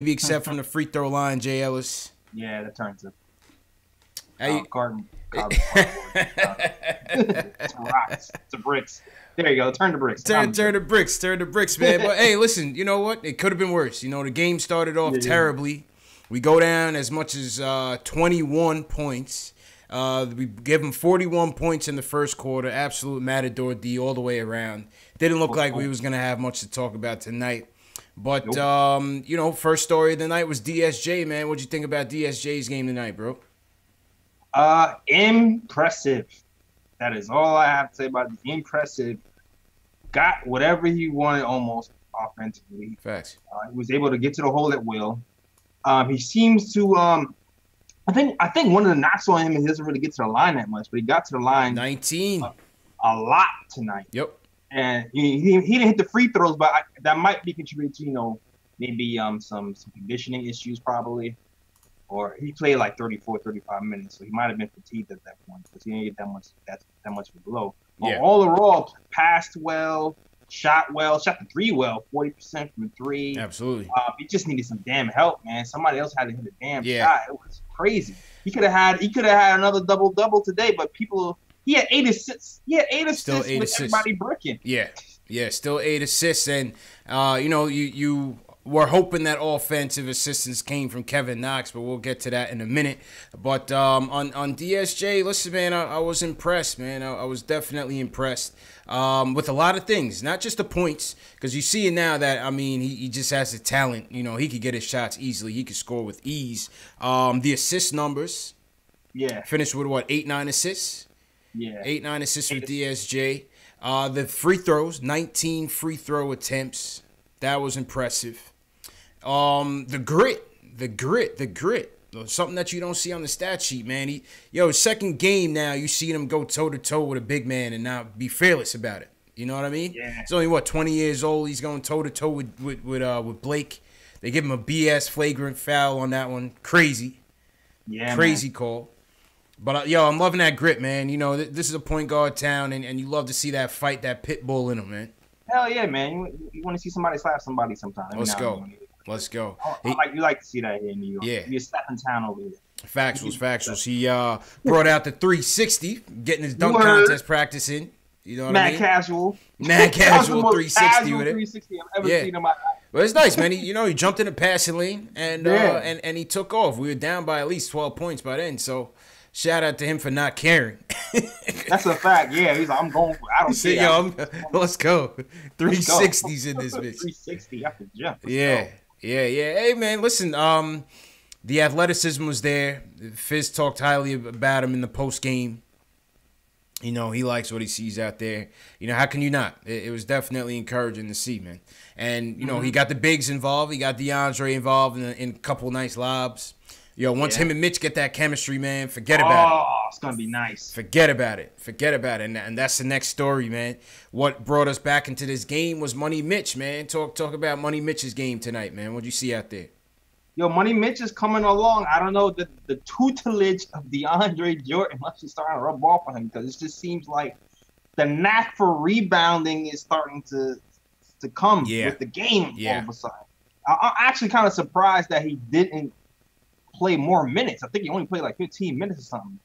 except from the free throw line, Jay Ellis. Yeah, that turns to cardboard. To rocks, to bricks. There you go. Turn to bricks. Turn to bricks, man. But hey, listen, you know what? It could have been worse. You know, the game started off terribly. We go down as much as 21 points. We gave them 41 points in the first quarter. Absolute matador D all the way around. Didn't look like we was going to have much to talk about tonight. But, you know, first story of the night was DSJ, man. What'd you think about DSJ's game tonight, bro? Impressive. That is all I have to say about it. Impressive. Got whatever he wanted almost offensively. Facts. He was able to get to the hole at will. He seems to I think one of the knocks on him is he doesn't really get to the line that much, but he got to the line 19 a lot tonight. Yep. And he didn't hit the free throws, but that might be contributing to, you know, maybe some conditioning issues probably. Or he played like 34, 35 minutes, so he might have been fatigued at that point because he didn't get that much of a blow. Yeah. All overall, passed well, shot the three well, 40% from the three. Absolutely. He just needed some damn help, man. Somebody else had to hit a damn Yeah. shot. It was crazy. He could have had another double today, but he had 8 assists. He had 8 assists Still 8 with assists. everybody bricking. Yeah, still 8 assists. And, you know, you were hoping that offensive assistance came from Kevin Knox, but we'll get to that in a minute. But on DSJ, listen, man, I was impressed, man. I was definitely impressed with a lot of things, not just the points, because you see it now that, I mean, he just has the talent. You know, he could get his shots easily. He could score with ease. The assist numbers, finished with, what, 8-9 assists? Yeah. 8-9 assists for DSJ. The free throws, 19 free throw attempts. That was impressive. The grit. Something that you don't see on the stat sheet, man. His second game now, you see him go toe-to-toe with a big man and not be fearless about it. You know what I mean? Yeah. He's only, 20 years old. He's going toe-to-toe with Blake. They give him a BS flagrant foul on that one. Crazy. Yeah, Crazy call. But, I'm loving that grit, man. You know, this is a point guard town, and you love to see that fight, that pit bull in him, man. Hell yeah, man. You want to see somebody slap somebody sometime. Let's go. You like to see that here in New York. Yeah. You're slapping town over here. Factuals. He brought out the 360, getting his dunk contest practice in. You know what I mean? Mad casual 360 with it. 360 I've ever seen in my life. Well, it's nice, man. He jumped in the passing lane and he took off. We were down by at least 12 points by then, so shout out to him for not caring. That's a fact. Yeah, he's like, I'm going for it. I don't care. Let's go. 360s in this bitch. 360 after jump. Yeah. Hey, man, listen, the athleticism was there. Fizz talked highly about him in the post game. You know, he likes what he sees out there. You know, how can you not? It was definitely encouraging to see, man. And, you know, he got the bigs involved. He got DeAndre involved in a couple nice lobs. Once him and Mitch get that chemistry, man, forget about it. Oh, it's going to be nice. Forget about it. And that's the next story, man. What brought us back into this game was Money Mitch, man. Talk about Money Mitch's game tonight, man. What'd you see out there? Money Mitch is coming along. I don't know, the tutelage of DeAndre Jordan must be starting to rub off on him because it just seems like the knack for rebounding is starting to come with the game all of a sudden. I'm actually kind of surprised that he didn't play more minutes. I think he only played like 15 minutes or something.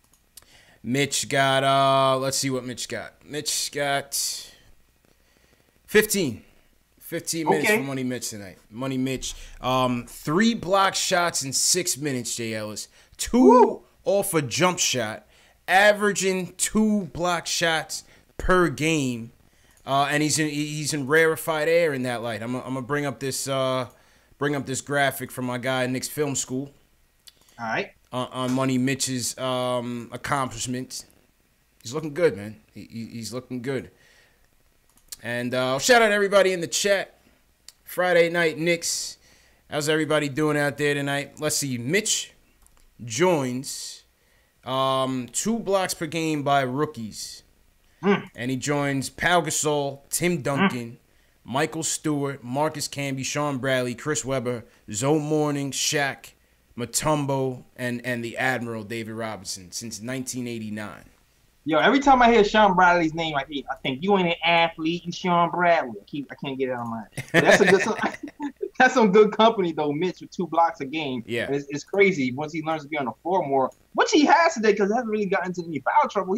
Mitch got, let's see what Mitch got. Mitch got 15. 15 minutes for Money Mitch tonight. Money Mitch, 3 block shots in 6 minutes, Jay Ellis. 2 off a jump shot, averaging 2 block shots per game. And he's in rarefied air in that light. I'm gonna bring up this graphic from my guy Knicks Film School. All right. On Money Mitch's accomplishments. He's looking good, man. He's looking good. And shout out everybody in the chat. Friday night Knicks. How's everybody doing out there tonight? Let's see. Mitch joins 2 blocks per game by rookies. And he joins Pau Gasol, Tim Duncan, Michael Stewart, Marcus Camby, Sean Bradley, Chris Webber, Zoe Morning, Shaq, Mutombo, and the Admiral David Robinson since 1989. Every time I hear Sean Bradley's name, I think you ain't an athlete, you Sean Bradley. I can't get it on my. But that's a good. That's some good company though, Mitch, with 2 blocks a game. Yeah, and it's crazy once he learns to be on the floor more, which he has today because he hasn't really gotten into any foul trouble.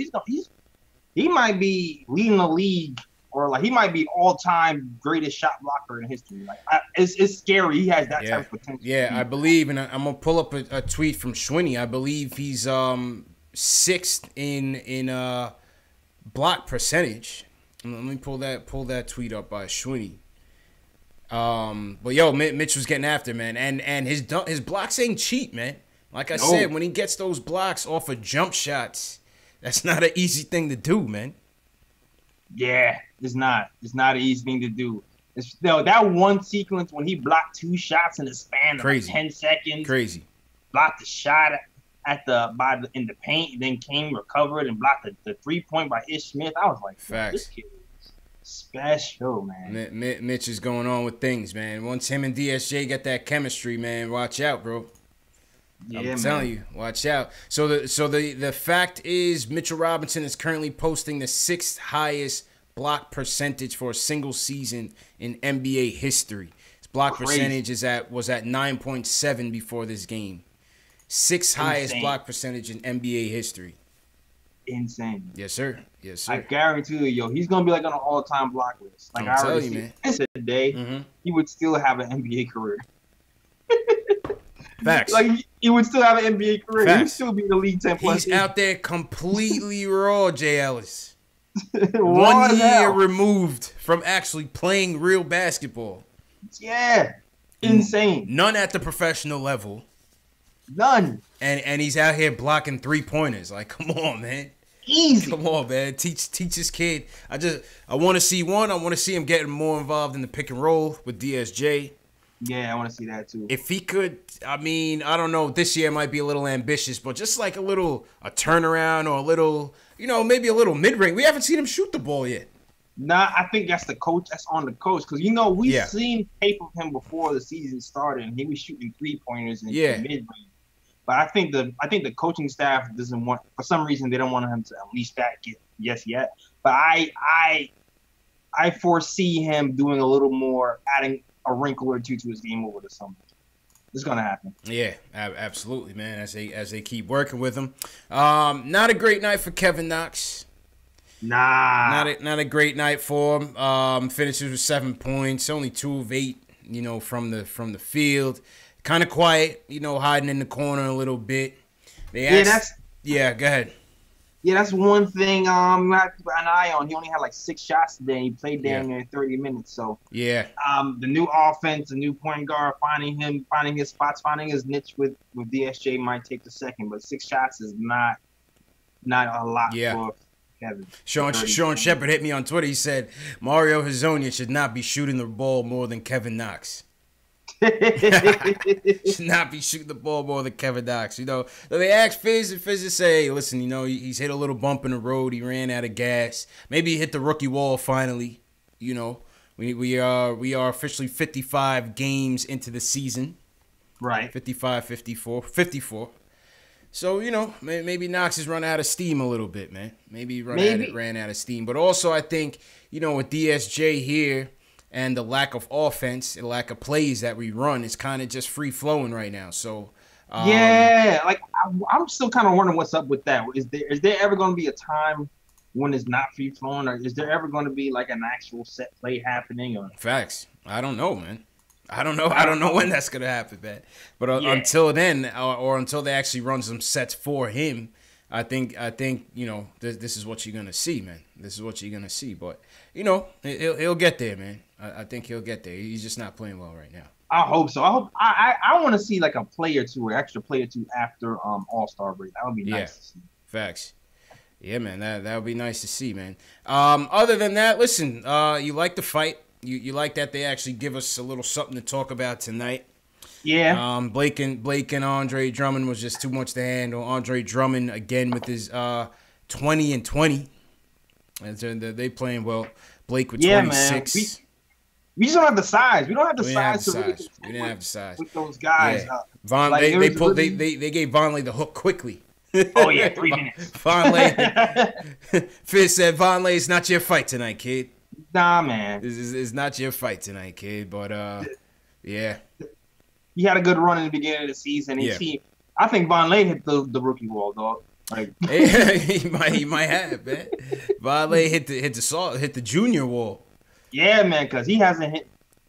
He might be leading the league, or like he might be all-time greatest shot blocker in history. Like it's scary. He has that type of potential. Yeah, I believe, and I'm gonna pull up a tweet from Schwinney. I believe he's 6th in block percentage. Let me pull that tweet up by Schwinney. But yo, Mitch was getting after, man, and his blocks ain't cheap, man. Like I said, when he gets those blocks off of jump shots, that's not an easy thing to do, man. Yeah, it's not. It's not an easy thing to do. That one sequence when he blocked 2 shots in the span of like 10 seconds. Crazy. Blocked the shot in the paint, then came, recovered, and blocked the 3-point by Ish Smith. I was like, this kid is special, man. Mitch is going on with things, man. Once him and DSJ get that chemistry, man, watch out, bro. Yeah, I'm telling you, watch out. So the fact is, Mitchell Robinson is currently posting the 6th highest block percentage for a single season in NBA history. His block percentage was at 9.7 before this game. 6th highest block percentage in NBA history. Insane. Yes, sir. Yes, sir. I guarantee you, yo, he's gonna be like on an all-time block list. Like I already see, man. Today, he would still have an NBA career. Facts. Like he would still have an NBA career. He would still be in the league 10 plus. He's out there completely raw, Jay Ellis. 1 year removed from actually playing real basketball. Yeah. Insane. None at the professional level. None. And he's out here blocking 3-pointers. Like, come on, man. Easy. Come on, man. Teach this kid. I want to see one. I want to see him getting more involved in the pick and roll with DSJ. Yeah, I want to see that too. If he could, I mean, I don't know. This year might be a little ambitious, but just like a turnaround or a little, maybe a little mid-range. We haven't seen him shoot the ball yet. Nah, I think that's the coach. That's on the coach because we've seen tape of him before the season started, and he was shooting 3-pointers in mid-range. But I think the coaching staff doesn't want, for some reason, they don't want him to unleash that yet. But I foresee him doing a little more, adding a wrinkle or two to his game over the summer. It's gonna happen. Yeah, absolutely, man. As they keep working with him. Not a great night for Kevin Knox. Nah. Not a great night for him. Finishes with 7 points, only 2 of 8, from the field. Kind of quiet, hiding in the corner a little bit. Go ahead. Yeah, that's one thing I keep an eye on. He only had like 6 shots today. He played damn near 30 minutes. So yeah, the new offense, the new point guard, finding his spots, finding his niche with DSJ might take the second, but 6 shots is not a lot for Kevin. Sean Shepard hit me on Twitter. He said Mario Hezonja should not be shooting the ball more than Kevin Knox. Should not be shooting the ball more than Kevin Knox. So they asked Fizz, and Fizz say, hey, listen, he's hit a little bump in the road. He ran out of gas. Maybe he hit the rookie wall finally. We are officially 55 games into the season. Right. 54. So, maybe Knox has run out of steam a little bit, man. Maybe ran out of steam. But also, I think, with DSJ here, and the lack of offense and lack of plays that we run is kind of just free flowing right now. So I'm still kind of wondering what's up with that. Is there ever going to be a time when it's not free flowing, or is there ever going to be like an actual set play happening? Or facts, I don't know, man. I don't know when that's gonna happen, man. But until then, or until they actually run some sets for him, I think this is what you're gonna see, man. This is what you're gonna see. But he'll get there, man. I think he'll get there. He's just not playing well right now. I hope so. I want to see like a play or two, or extra play or two after All-Star break. That would be nice to see. Facts. Yeah, man. That would be nice to see, man. Other than that, listen. You like the fight. You like that they actually give us a little something to talk about tonight. Yeah. Blake and Andre Drummond was just too much to handle. Andre Drummond again with his 20 and 20. And so they playing well. Blake with 26. Man. We just don't have the size. We don't have the size. We didn't have the size with those guys. Yeah. They gave Vonleh the hook quickly. Oh yeah, 3 minutes. Vonleh. Fizz said, Vonleh, it's not your fight tonight, kid. Nah, man. It's not your fight tonight, kid. But Yeah. He had a good run in the beginning of the season. Yeah. I think Von Lane hit the rookie wall, dog. Like he might have, man. Vale hit the junior wall. Yeah, man, because he hasn't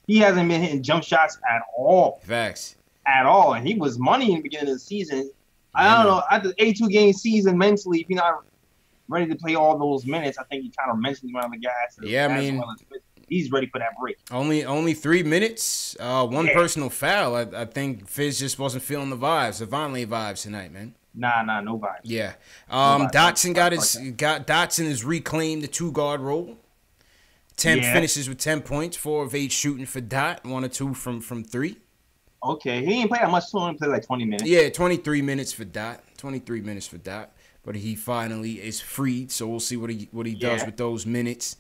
been hitting jump shots at all. Facts. At all. And he was money in the beginning of the season. I don't know. After the 82-game season, mentally, if you're not ready to play all those minutes, I think he kind of mentally went on the gas. Yeah, I mean, he's ready for that break. Only 3 minutes. One personal foul. I think Fizz just wasn't feeling the vibes, the Vonleh vibes tonight, man. Nah, no vibes. Yeah. No Dotson Dotson has reclaimed the 2-guard role. 10 finishes with 10 points, 4 of 8 shooting for Dot, 1 or 2 from 3. Okay, he didn't play that much. He only played like 20 minutes. Yeah, 23 minutes for Dot. 23 minutes for Dot. But he finally is freed, so we'll see what he does with those minutes.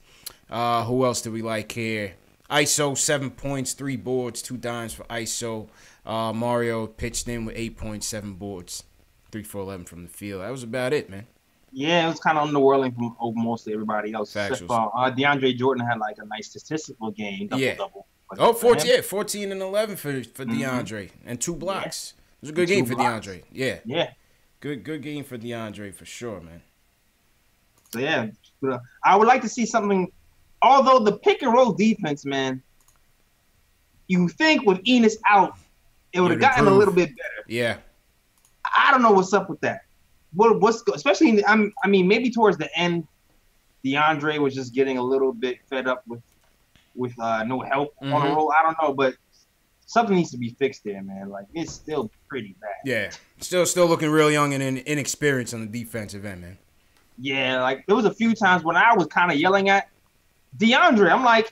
Who else do we like here? ISO, 7 points, 3 boards, 2 dimes for ISO. Mario pitched in with 8 points, 7 boards, 3 for 11 from the field. That was about it, man. Yeah, it was kind of underwhelming from over most of everybody else. Except DeAndre Jordan had like a nice statistical game, double. Oh, 14 and 11 for DeAndre and 2 blocks. Yeah. It was a good game for DeAndre. Yeah. Yeah. Good game for DeAndre for sure, man. So yeah, I would like to see something. Although the pick and roll defense, man, you think with Enos out, it would have gotten a little bit better. Yeah. I don't know what's up with that. What's especially? I mean, maybe towards the end, DeAndre was just getting a little bit fed up with no help on the roll. I don't know, but something needs to be fixed there, man. Like it's still pretty bad. Yeah, still looking real young and inexperienced on the defensive end, man. Yeah, like there was a few times when I was kind of yelling at DeAndre. I'm like,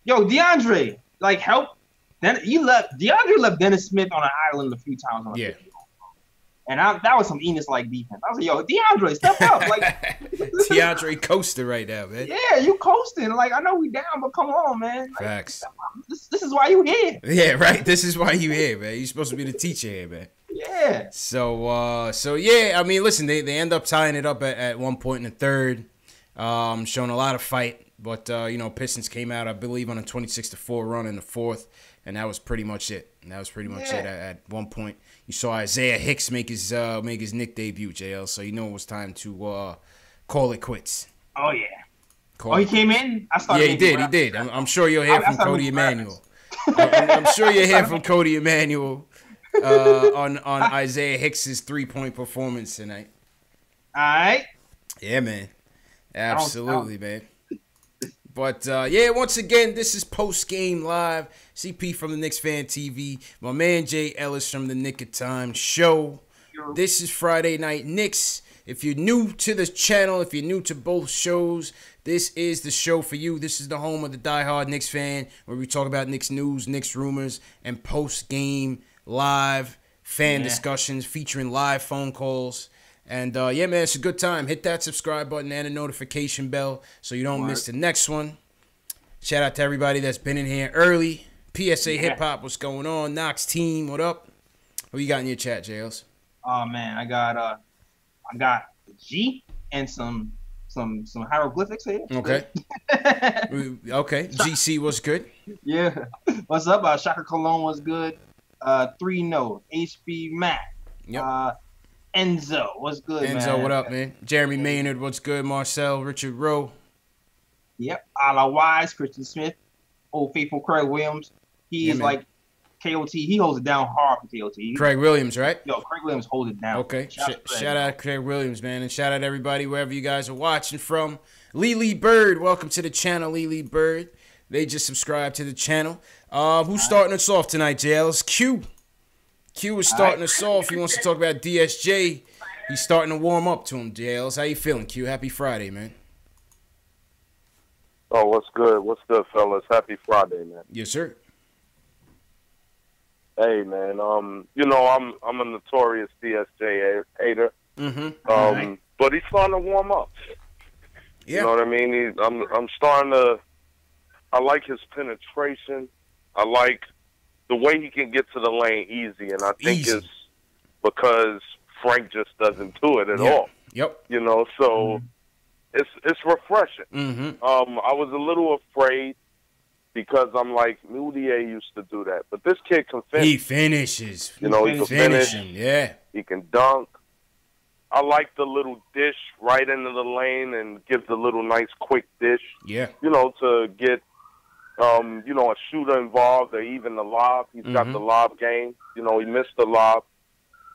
"Yo, DeAndre, like help." Then DeAndre left Dennis Smith on an island a few times on the field. And that was some Enos-like defense. I was like, yo, DeAndre, step up. Like DeAndre coasting right now, man. Yeah, you coasting. Like, I know we down, but come on, man. Like, facts. This is why you here. Yeah, right. This is why you here, man. You're supposed to be the teacher here, man. Yeah. So yeah, I mean, listen, they end up tying it up at one point in the third, showing a lot of fight. But, Pistons came out, I believe, on a 26-4 run in the fourth, and that was pretty much it. At one point. You saw Isaiah Hicks make his Knick debut, JL, so you know it was time to call it quits. Oh, yeah. He came in? He did. I'm sure you'll hear from Cody Emanuel. I'm sure you'll hear from Cody Emanuel on Isaiah Hicks's 3-point performance tonight. All right. Yeah, man. Absolutely, man. But, once again, this is post-game live. CP from the Knicks Fan TV. My man Jay Ellis from the Nick of Time show. This is Friday Night Knicks. If you're new to this channel, if you're new to both shows, this is the show for you. This is the home of the diehard Knicks fan, where we talk about Knicks news, Knicks rumors, and post-game live fan discussions featuring live phone calls. And, man, it's a good time. Hit that subscribe button and a notification bell so you don't miss the next one. Shout out to everybody that's been in here early. PSA Hip Hop, what's going on? Knox team, what up? What you got in your chat, JLs? Oh, man, I got G and some hieroglyphics here. Okay. Okay. GC was good. Yeah. What's up? Shaka Cologne was good. 3-No. HB Mac. Yep. Enzo, what's good, man? Enzo, what up, man? Jeremy Maynard, what's good? Marcel, Richard Rowe. Yep. A la Wise, Christian Smith. Old faithful Craig Williams. He is like KOT. He holds it down hard for KOT. Craig Williams, right? Yo, Craig Williams holds it down. Okay. Shout out Craig Williams, man. And shout out everybody wherever you guys are watching from. Lily Bird, welcome to the channel, Lily Bird. They just subscribed to the channel. Who's starting us off tonight, JL? It's Q. Q is starting us off. He wants to talk about DSJ. He's starting to warm up to him, JLs. How you feeling, Q? Happy Friday, man. Oh, what's good? What's good, fellas? Happy Friday, man. Yes, sir. Hey, man. I'm a notorious DSJ hater. Mm-hmm. But he's starting to warm up. Yeah. You know what I mean? I'm starting to. I like his penetration. I like the way he can get to the lane easy, and I think it's because Frank just doesn't do it at all. Yep. So it's refreshing. Mm-hmm. I was a little afraid because I'm like, Moutier used to do that. But this kid can finish. He finishes. You know, he can finish. Yeah. He can dunk. I like the little dish right into the lane and gives a little nice quick dish. Yeah. You know, to get, you know, a shooter involved or even the lob. He's got the lob game. You know, he missed the lob,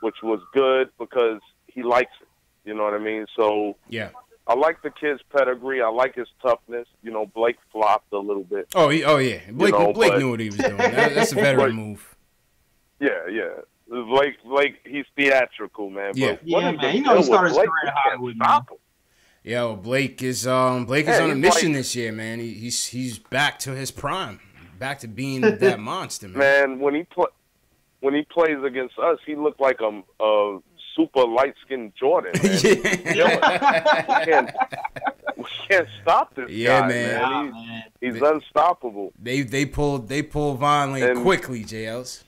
which was good because he likes it. You know what I mean? So, yeah. I like the kid's pedigree. I like his toughness. You know, Blake flopped a little bit. Oh yeah. Blake, you know, Blake knew what he was doing. That's a veteran move. Yeah. Blake, he's theatrical, man. Yeah, man. You know he started his career in Hollywood, man. Yeah, well, Blake is on a mission this year, man. He's back to his prime, back to being that monster, man. Man, when he plays against us, he looked like a super light-skinned Jordan, man. We can't stop this guy, man. He's unstoppable. They pulled Von Lane quickly, JLs.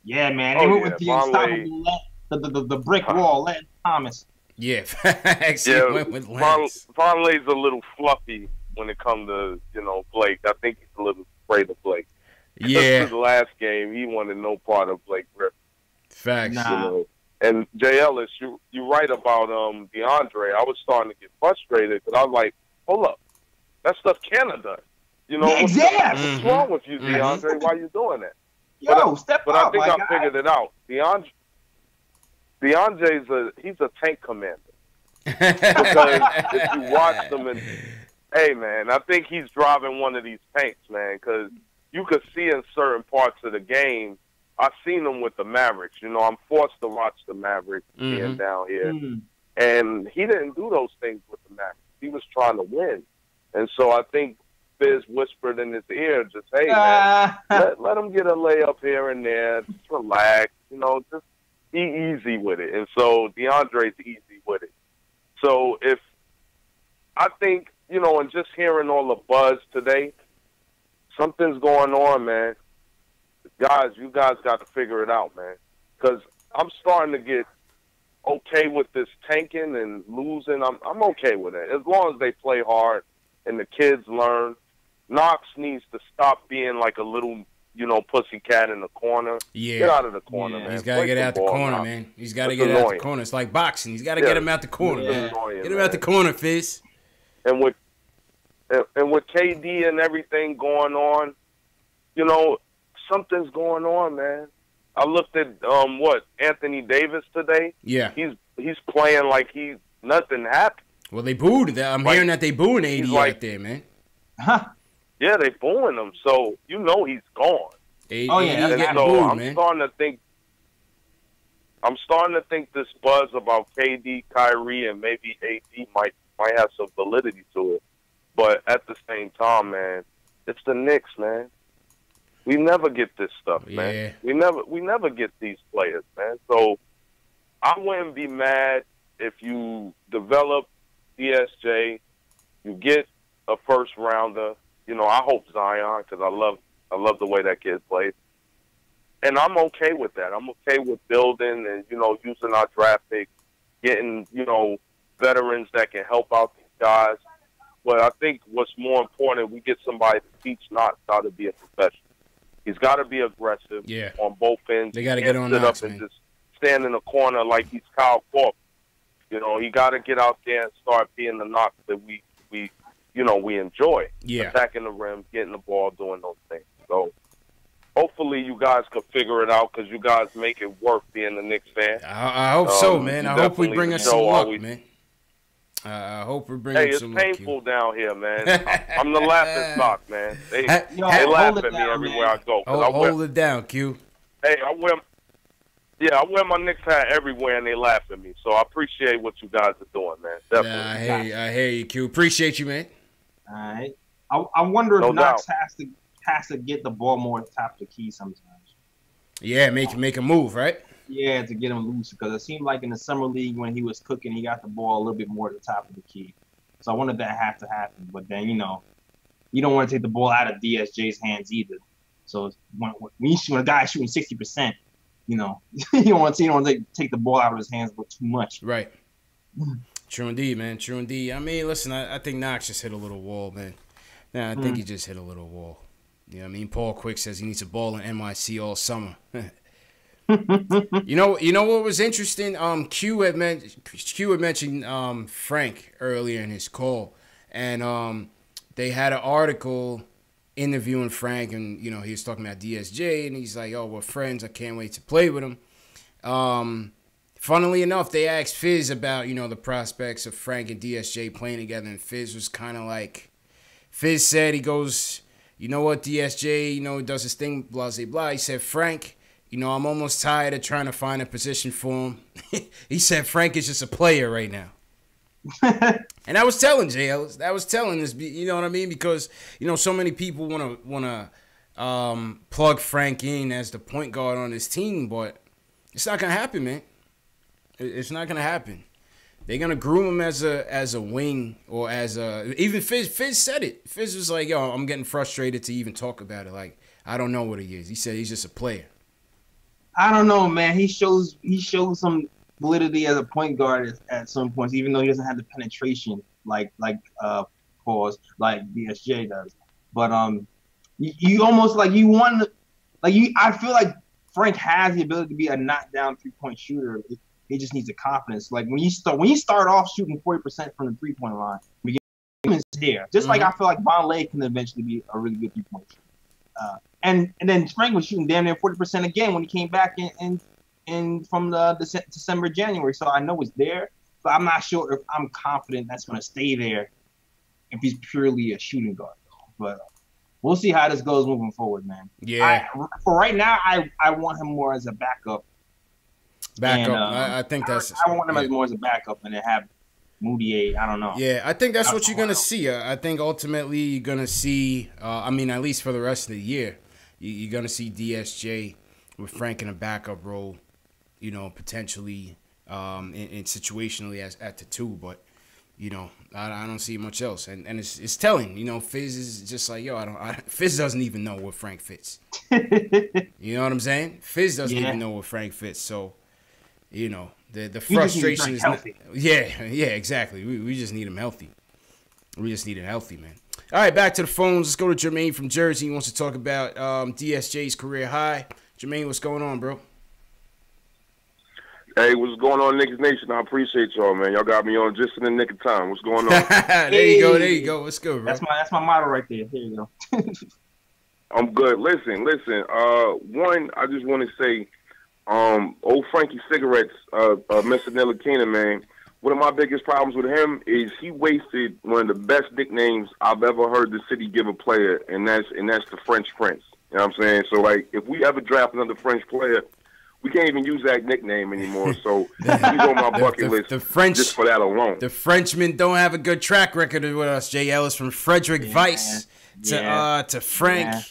Yeah, man. They went with the unstoppable, the brick wall, Len Thomas. Yeah, went with Lance. Von Lane's a little fluffy when it comes to, you know, Blake. I think he's a little afraid of Blake. Yeah. His last game, he wanted no part of Blake Griffin. Facts. You know? And J. Ellis, you're right about DeAndre. I was starting to get frustrated because I was like, hold up, that stuff Canada does. You know, what's wrong with you, DeAndre? Why are you doing that? Step up. But I think I figured it out. DeAndre's he's a tank commander. Because if you watch them, and hey, man, I think he's driving one of these tanks, man, because you could see in certain parts of the game. I've seen him with the Mavericks. You know, I'm forced to watch the Mavericks being down here. And he didn't do those things with the Mavericks. He was trying to win. And so I think Fizz whispered in his ear, just, hey, man, let him get a layup here and there. Just relax. You know, just be easy with it. And so DeAndre's easy with it. So if I think, you know, and just hearing all the buzz today, something's going on, man. Guys, you guys got to figure it out, man. Because I'm starting to get okay with this tanking and losing. I'm okay with it. As long as they play hard and the kids learn. Knox needs to stop being like a little, you know, pussycat in the corner. Yeah. Get out of the corner, man. He's got to get out the corner, man. He's got to get out the corner. It's like boxing. He's got to get him out the corner, man. Get him out the corner, Fizz. And with KD and everything going on, you know, something's going on, man. I looked at Anthony Davis today. Yeah, he's playing like nothing happened. Well, they booed. I'm hearing that they booing AD out there, man. Huh? Yeah, they booing him. So you know he's gone. AD and so booed, I'm starting to think this buzz about KD, Kyrie, and maybe AD might have some validity to it. But at the same time, man, it's the Knicks, man. We never get this stuff, man. We never get these players, man. So I wouldn't be mad if you develop DSJ, you get a first rounder. You know, I hope Zion, because I love the way that kid plays. And I'm okay with that. I'm okay with building and, you know, using our draft picks, getting, you know, veterans that can help out these guys. But I think what's more important, we get somebody to teach Knox how to be a professional. He's got to be aggressive on both ends. They got to get on Knox, man. Just stand in the corner like he's Kyle Korver. You know, he got to get out there and start being the Knox that we enjoy. Yeah. Attacking the rim, getting the ball, doing those things. So hopefully you guys can figure it out because you guys make it worth being a Knicks fan. I hope so, man. I hope we bring us some luck, man. I hope we bring us some luck. Hey, it's painful down here, man. I'm the laughing stock, man. They laugh at me everywhere I go. Hold it down, Q. Hey, I wear my Knicks hat everywhere, and they laugh at me. So I appreciate what you guys are doing, man. Definitely. I hear you, Q. Appreciate you, man. All right. I wonder if Knox has to get the ball more at the top of the key sometimes. Yeah, make a move, right? Yeah, to get him loose, because it seemed like in the summer league when he was cooking, he got the ball a little bit more at the top of the key. So I wanted that have to happen, but then you don't want to take the ball out of DSJ's hands either. So when a guy's shooting 60%, you don't want to take the ball out of his hands with too much. Right. True indeed, man. I mean, listen, I think Knox just hit a little wall, man. I think he just hit a little wall. You know what I mean? Paul Quick says he needs a ball in NYC all summer. You know what was interesting? Q had mentioned Frank earlier in his call, and they had an article interviewing Frank, and he was talking about DSJ, and he's like, "Oh, we're friends. I can't wait to play with him." Funnily enough, they asked Fizz about the prospects of Frank and DSJ playing together, and Fizz was kind of like, Fizz said, he goes, "You know what, DSJ, does his thing, blah blah blah." He said, "Frank, I'm almost tired of trying to find a position for him." He said Frank is just a player right now. And I was telling Jay Ellis, this, you know what I mean? Because, so many people want to plug Frank in as the point guard on his team, but it's not going to happen, man. It's not going to happen. They're going to groom him as a wing or as a, even Fizz said it. Fizz was like, "Yo, I'm getting frustrated to even talk about it. Like, I don't know what he is." He said he's just a player. I don't know, man. He shows some validity as a point guard at some points, even though he doesn't have the penetration like DSJ does. But you almost like you want I feel like Frank has the ability to be a knockdown 3-point shooter. He just needs the confidence. Like when you start off shooting 40% from the 3-point line, it's there. Just like I feel like Von Lay can eventually be a really good 3-point shooter. And then Frank was shooting damn near 40% again when he came back in from the December, January. So I know it's there, but I'm not sure if I'm confident that's going to stay there if he's purely a shooting guard. But we'll see how this goes moving forward, man. Yeah. For right now, I want him more as a backup. I think that's. I want him as more as a backup and then have Moutier. I don't know. Yeah, I think that's what you're gonna see. I think ultimately you're gonna see. At least for the rest of the year, you're gonna see DSJ with Frank in a backup role. Potentially, in situationally at the 2, but I don't see much else, and it's telling. Fizz is just like, Fizz doesn't even know where Frank fits. You know what I'm saying? Fizz doesn't even know where Frank fits. So, the frustration is not, exactly. We just need him healthy. We just need him healthy, man. All right, back to the phones. Let's go to Jermaine from Jersey. He wants to talk about DSJ's career high. Jermaine, what's going on, bro? Hey, what's going on, Knicks Nation? I appreciate y'all, man. Y'all got me on just in the nick of time. What's going on? There you go. What's good, bro? That's my motto right there. There you go. I'm good. Listen. One, I just want to say, old Frankie Cigarettes, Mr. Nilakina, man. One of my biggest problems with him is he wasted one of the best nicknames I've ever heard the city give a player, and that's the French Prince. You know what I'm saying? So, like, if we ever draft another French player, we can't even use that nickname anymore. So he's on my bucket list just for that alone. The Frenchmen don't have a good track record with us. Jay Ellis, from Frederick Weiss to Frank. Yeah.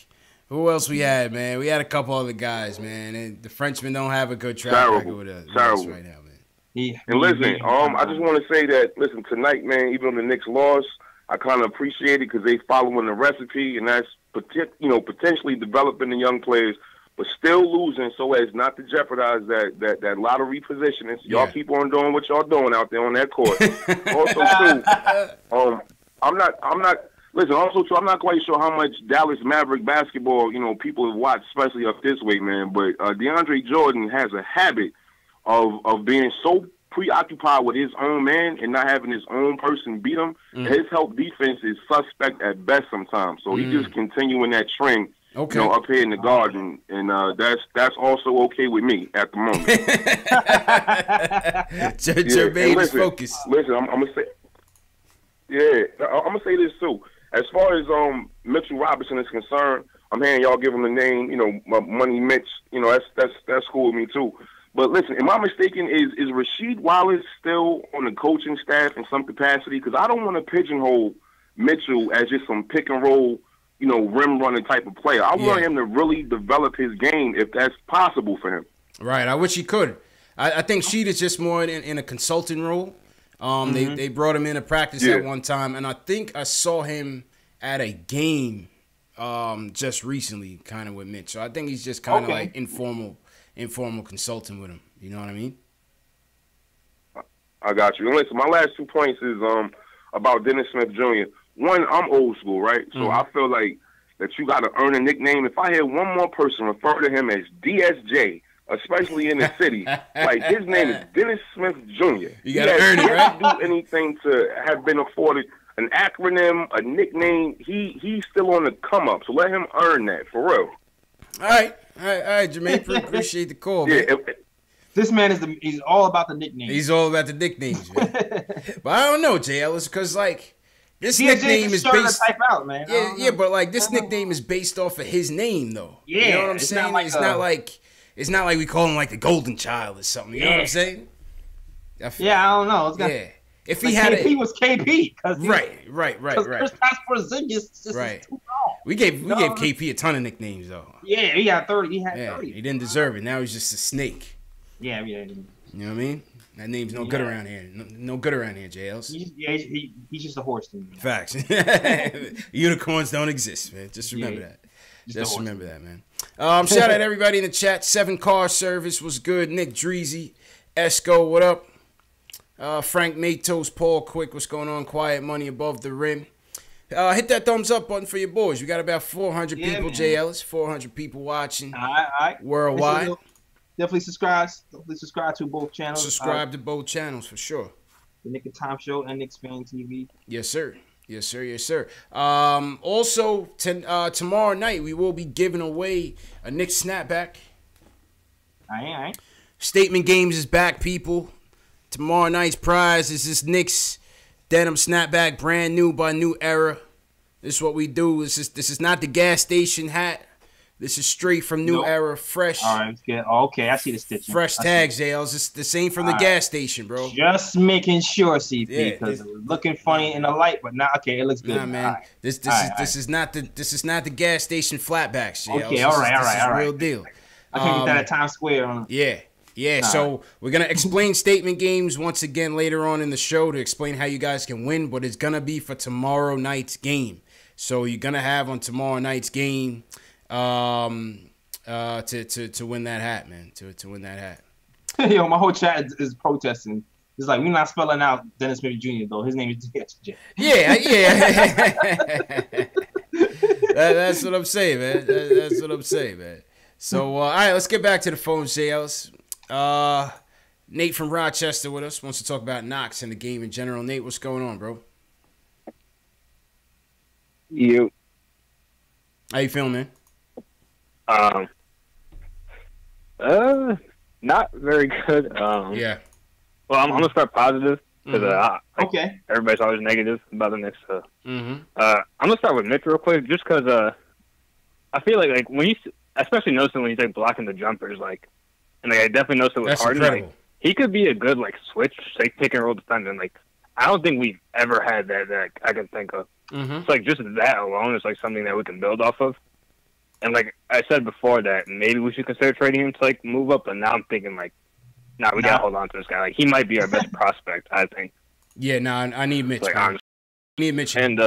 Who else we had, man? We had a couple other guys, man. And the Frenchmen don't have a good track record with us right now, man. Yeah. And listen, I just want to say that, listen, tonight, man, even though the Knicks lost, I kind of appreciate it because they following the recipe, and that's potentially developing the young players, but still losing so as not to jeopardize that lottery positioning. So y'all keep on doing what y'all doing out there on that court. Also, too, I'm not quite sure how much Dallas Maverick basketball, people have watched, especially up this way, man. But DeAndre Jordan has a habit of being so preoccupied with his own man and not having his own person beat him. His help defense is suspect at best sometimes. So he's just continuing that trend. Okay. Up here in the garden, and that's also okay with me at the moment. Jermaine's focus. Listen, I'm gonna say, I'm gonna say this too. As far as Mitchell Robinson is concerned, I'm hearing y'all give him the name, Money Mitch. That's cool with me too. But listen, am I mistaken? Is Rasheed Wallace still on the coaching staff in some capacity? Because I don't want to pigeonhole Mitchell as just some pick and roll, rim running type of player. I want him to really develop his game if that's possible for him. Right. I wish he could. I think Sheed is just more in a consulting role. They brought him into practice at one time, and I think I saw him at a game just recently, kind of with Mitch. So I think he's just kind of like informal consulting with him. You know what I mean? I got you. And listen, my last 2 points is about Dennis Smith Jr. One, I'm old school, right? So I feel like that you got to earn a nickname. If I hear one more person refer to him as DSJ, especially in the city, like his name is Dennis Smith Jr. You got to earn it, right? He doesn't do anything to have been afforded an acronym, a nickname. He's still on the come up, so let him earn that for real. All right, Jermaine. Appreciate the call, man. Yeah, This man he's all about the nicknames. He's all about the nicknames, man. But I don't know, Jay Ellis, because like this DSJ nickname is based. Type out, man. Yeah, but like this nickname is based off of his name, though. Yeah, you know what I'm saying? It's not like we call him like the Golden Child or something. You know what I'm saying? I don't know. It's If like he had KP was KP, right. Kristaps Porzingis just Right. is too long. We gave KP a ton of nicknames though. Yeah, he had 30. He had 30. He didn't deserve it. Now he's just a snake. Yeah. You know what I mean? That name's no good around here. No good around here, JLs. He's just a horse to me. Facts. Unicorns don't exist, man. Just remember that. Just remember that, man. Shout out everybody in the chat. 7 Car Service was good. Nick Dreezy, Esco, what up? Frank Matos, Paul Quick, what's going on? Quiet Money Above the Rim. Hit that thumbs up button for your boys. We got about 400 people, man. Jay Ellis. 400 people watching worldwide. Definitely subscribe. To both channels. Subscribe to both channels for sure. The Nick and Tom Show and KnicksFanTV. Yes, sir. Also, tomorrow night we will be giving away a Knicks snapback. All right. Statement Games is back, people. Tomorrow night's prize is this Knicks denim snapback, brand new by New Era. This is what we do. This is not the gas station hat. This is straight from New Era, fresh. All right, let's get. Okay, I see the stitching. Fresh tags, Jales. It's the same from the gas station, bro. Just making sure, CP, because it was looking funny in the light, but now it looks good. Nah, man. Right. This is not the gas station flatbacks, Jales. Okay, all right. Real deal. I can get that at Times Square. Yeah. So we're gonna explain Statement Games once again later on in the show to explain how you guys can win, but it's gonna be for tomorrow night's game. So you're gonna have on tomorrow night's game. To win that hat, man. To win that hat. Yo, my whole chat is protesting. It's like we're not spelling out Dennis Smith Jr. though. His name is DSJ. Yeah. That's what I'm saying, man. That's what I'm saying, man. So all right, let's get back to the phone, JLs. Nate from Rochester with us wants to talk about Knox and the game in general. Nate, what's going on, bro? You. How you feeling, man? Not very good. Yeah. Well, I'm gonna start positive because okay. Everybody's always negative about the Knicks. Mm-hmm. I'm gonna start with Mitch real quick, just because I feel like when you, especially noticing when he's like blocking the jumpers, and I definitely noticed it with Harden. Incredible. He could be a good switch, pick and roll defender. And, I don't think we've ever had that I can think of. Mm-hmm. It's just that alone is something that we can build off of. And like I said before, that maybe we should consider trading him to move up. But now I'm thinking we gotta hold on to this guy. He might be our best prospect, I think. Yeah, I need Mitch. I need Mitch. And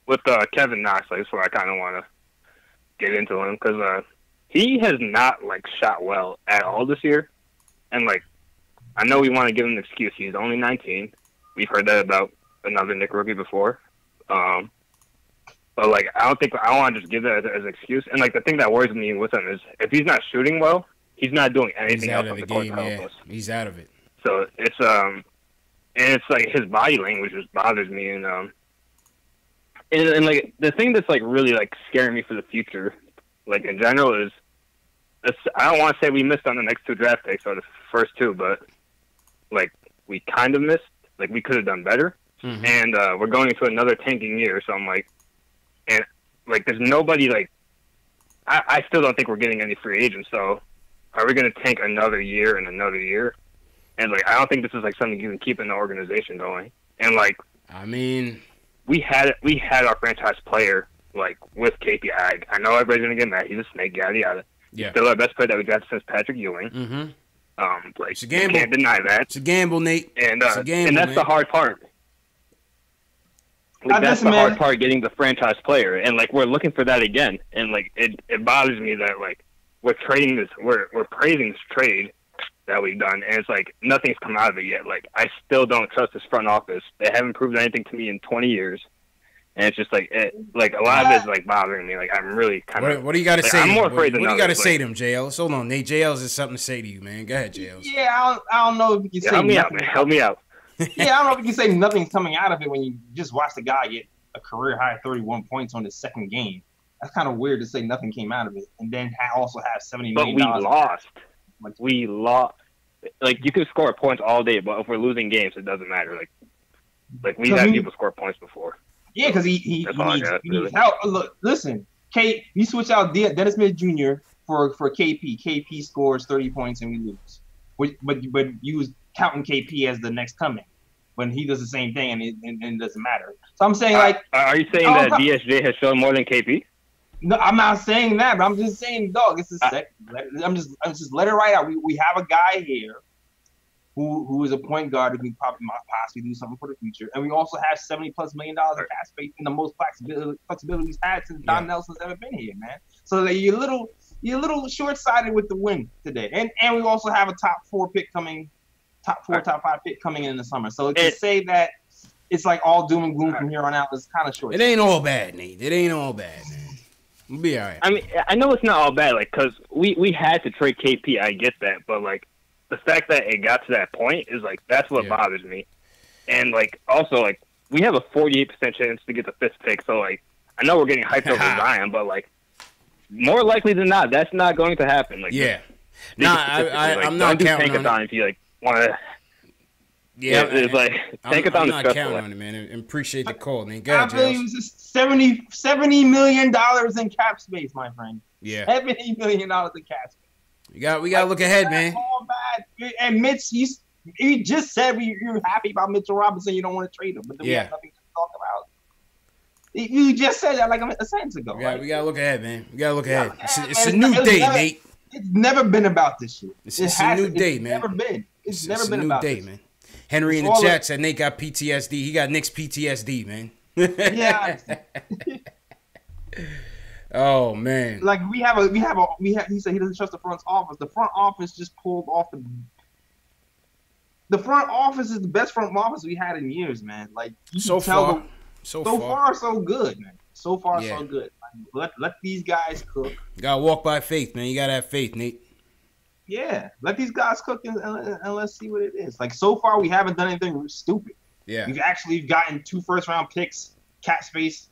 with Kevin Knox, that's where I kind of want to get into him because he has not shot well at all this year. And I know we want to give him an excuse. He's only 19. We've heard that about another Knick rookie before. But I don't want to just give that as an excuse. And the thing that worries me with him is if he's not shooting well, he's not doing anything else on the court to help us. He's out of it. So it's and it's his body language just bothers me. And the thing that's really scaring me for the future, in general, is I don't want to say we missed on the next 2 draft picks or the first 2, but we kind of missed. We could have done better. Mm-hmm. And we're going into another tanking year, so I'm there's nobody I still don't think we're getting any free agents. So are we going to tank another year and another year? And I don't think this is something you can keep in the organization going. And I mean, we had our franchise player with KP. I know everybody's going to get mad. He's a snake, yada yada. Yeah. Still our best player that we drafted since Patrick Ewing. Mm-hmm. It's a gamble. You can't deny that. It's a gamble, Nate. And it's a gamble, and that's man. the hard part. That's the hard part, getting the franchise player, and we're looking for that again. And it bothers me that we're trading this, we're praising this trade that we've done, and it's nothing's come out of it yet. I still don't trust this front office. They haven't proved anything to me in 20 years, And it's just like like a lot of it's like bothering me. Like I'm really kind of. What do you got to say? I'm more afraid What than do you got to others, say to him, JLs? Hold on, Nate. JLs has something to say to you, man. Go ahead, JLs. Yeah, I don't know if you can say help me out, nothing. man. Help me out. Yeah, I don't know if you can say nothing's coming out of it when you just watch the guy get a career high 31 points on his second game. That's kind of weird to say nothing came out of it, and then also have $70 million. But we lost. We lost. Like you can score points all day, but if we're losing games, it doesn't matter. Like we've had people score points before. Yeah, because he needs help. Look, listen, you switch out Dennis Smith Jr. for KP. KP scores 30 points and we lose. But you was counting KP as the next coming when he does the same thing and it doesn't matter. So I'm saying are you saying that DSJ has shown more than KP? No, I'm not saying that, but I'm just saying, dog. It's I'm just let it right out. We have a guy here who is a point guard who can possibly do something for the future, and we also have $70+ million in cap space and the most flexibility he's had since Don Nelson's ever been here, man. So that you're a little short-sighted with the win today, and we also have a top 5 pick coming in the summer. So to say that it's like all doom and gloom from here on out is kind of short. It ain't all bad, Nate. It ain't all bad, man. We'll be all right. I mean, I know it's not all bad, like, because we had to trade KP. I get that, but like the fact that it got to that point is like that's what bothers me. And like also like we have a 48% chance to get the 5th pick, so like I know we're getting hyped over Zion, but like more likely than not, that's not going to happen. Like I'm not counting on it. If you like want to. Yeah, it's like Tankathon is stressful. Counting on it, man. And appreciate the call, man. Go ahead, it was just $70 million in cap space, my friend. Yeah, $70 million in cap space. We got to look ahead, man. All bad. And Mitch, you just said you're happy about Mitchell Robinson. You don't want to trade him, but then we have nothing to talk about. You just said that like a sentence ago. We got to look ahead, man. We got to look ahead. It's a new day, Nate. It's never been about this shit. It's a new day, man. Never been. It's never been about this. Man. Henry in the chat said Nate got PTSD. He got Knicks PTSD, man. Yeah. Oh man. Like we have. He said he doesn't trust the front office. The front office just pulled off the front office is the best front office we had in years, man. Like so far, so good, man. So far, so good. Like, let these guys cook. You gotta walk by faith, man. You gotta have faith, Nate. Yeah, let these guys cook and let's see what it is. Like so far, we haven't done anything stupid. Yeah, we've actually gotten 2 first-round picks, cap space,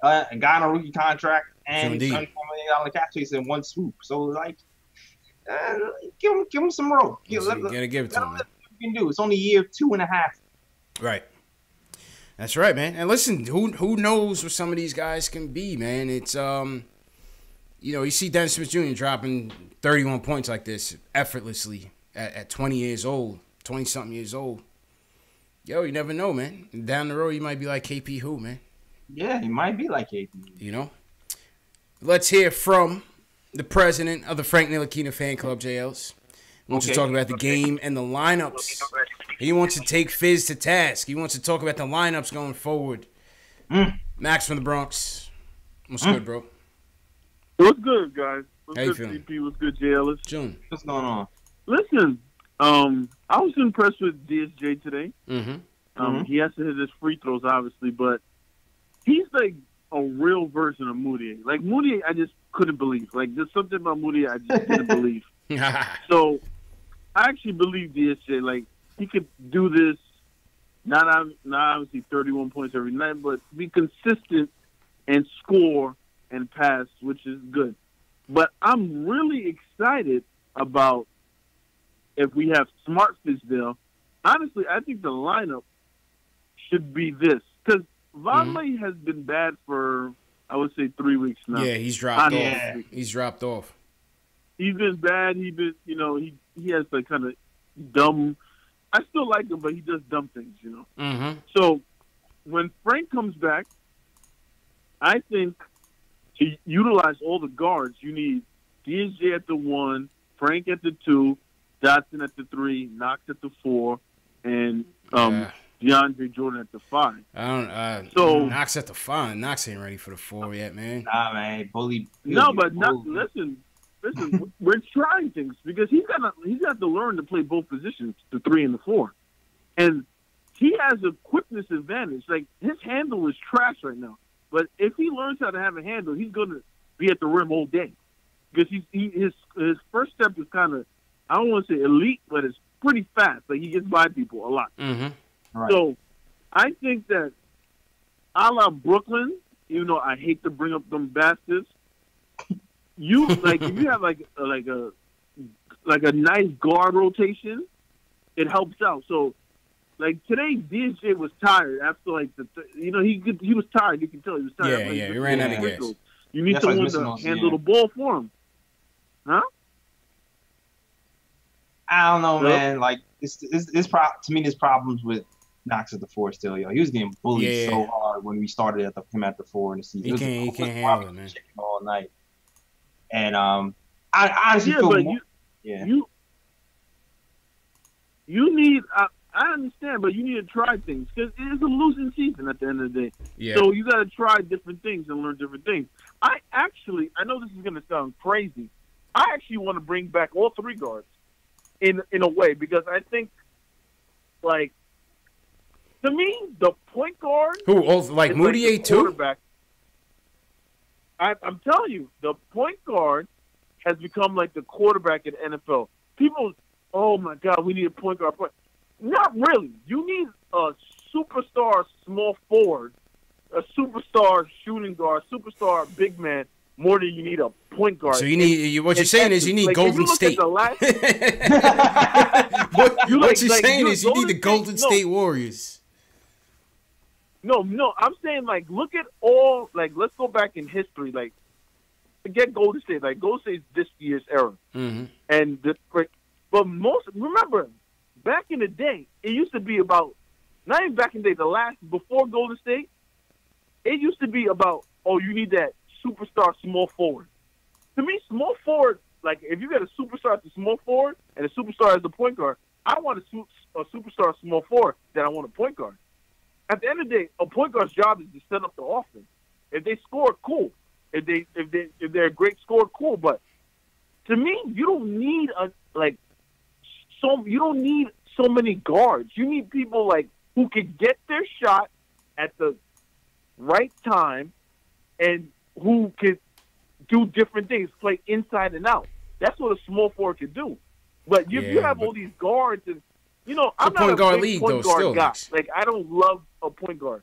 a guy on a rookie contract, and $74 million cap space in one swoop. So like, give him some rope. You gotta give it to him. What you can do. It's only year 2.5. Right. That's right, man. And listen, who knows what some of these guys can be, man? It's you see Dennis Smith Jr. dropping 31 points like this effortlessly at 20 years old, 20-something years old. Yo, you never know, man. Down the road, you might be like KP who, man. Yeah, he might be like KP. You know? Let's hear from the president of the Frank Ntilikina fan club, JLs. He wants to talk about the game and the lineups. He wants to take Fizz to task. He wants to talk about the lineups going forward. Max from the Bronx. What's good, bro? What's good, guys? How you feeling? CP, what's good, JLS? June. What's going on? Listen, I was impressed with DSJ today. He has to hit his free throws, obviously, but he's like a real version of Moutier. Like, Moutier, I just couldn't believe. Like, there's something about Moutier I just didn't believe. So, I actually believe DSJ. Like, he could do this, not obviously 31 points every night, but be consistent and score and pass, which is good. But I'm really excited about if we have Smart Fizdale. Honestly, I think the lineup should be this. Because Vonleh has been bad for, I would say, 3 weeks now. Yeah, he's dropped off. He's dropped off. He's been bad. He has like kind of dumb. I still like him, but he does dumb things, So when Frank comes back, I think to utilize all the guards, you need DSJ at the 1, Frank at the 2, Dotson at the 3, Knox at the 4, and DeAndre Jordan at the 5. Knox at the 5. Knox ain't ready for the 4 yet, man. Nah, man, bully. No, but listen. We're trying things because he's got to learn to play both positions, the 3 and the 4. And he has a quickness advantage. Like, his handle is trash right now. But if he learns how to have a handle, he's going to be at the rim all day. Because his first step is kind of, I don't want to say elite, but it's pretty fast. Like, he gets by people a lot. Mm-hmm. Right. So I think that a la Brooklyn, even though I hate to bring up them bastards, you like if you have like a nice guard rotation, it helps out. So like today, DJ was tired after like he was tired. You can tell he was tired. Yeah, he ran out of gas. You need someone to handle the ball for him, huh? I don't know, man. Like to me, there's problems with Knox at the 4 still, yo. He was getting bullied so hard when we started him at the 4 in the season. He can't handle it, man. All night. And I honestly feel you need. I understand, but you need to try things because it is a losing season at the end of the day. Yeah. So you got to try different things and learn different things. I know this is going to sound crazy. I actually want to bring back all 3 guards in a way because I think, like, to me, the point guard. Who? Like Moutier too? I'm telling you, the point guard has become like the quarterback in the NFL. People, oh my God, we need a point guard. Not really. You need a superstar small forward, a superstar shooting guard, superstar big man, more than you need a point guard. So you need what you're saying is you need Golden State. What you're saying is you need the Golden State Warriors. No, I'm saying like look at all like let's go back in history like forget Golden State like Golden State's this year's era and but remember back in the day it used to be about not even back in the day before Golden State it used to be about you need that superstar small forward. To me, small forward like if you got a superstar as a small forward and a superstar as a point guard, I want a superstar small forward than I want a point guard. At the end of the day, a point guard's job is to set up the offense. If they score, cool. If they're a great scorer, cool. But to me, you don't need so many guards. You need people like who can get their shot at the right time and who can do different things, play inside and out. That's what a small forward can do. But you have all these guards and I'm not a big point guard guy. Like, I don't love a point guard.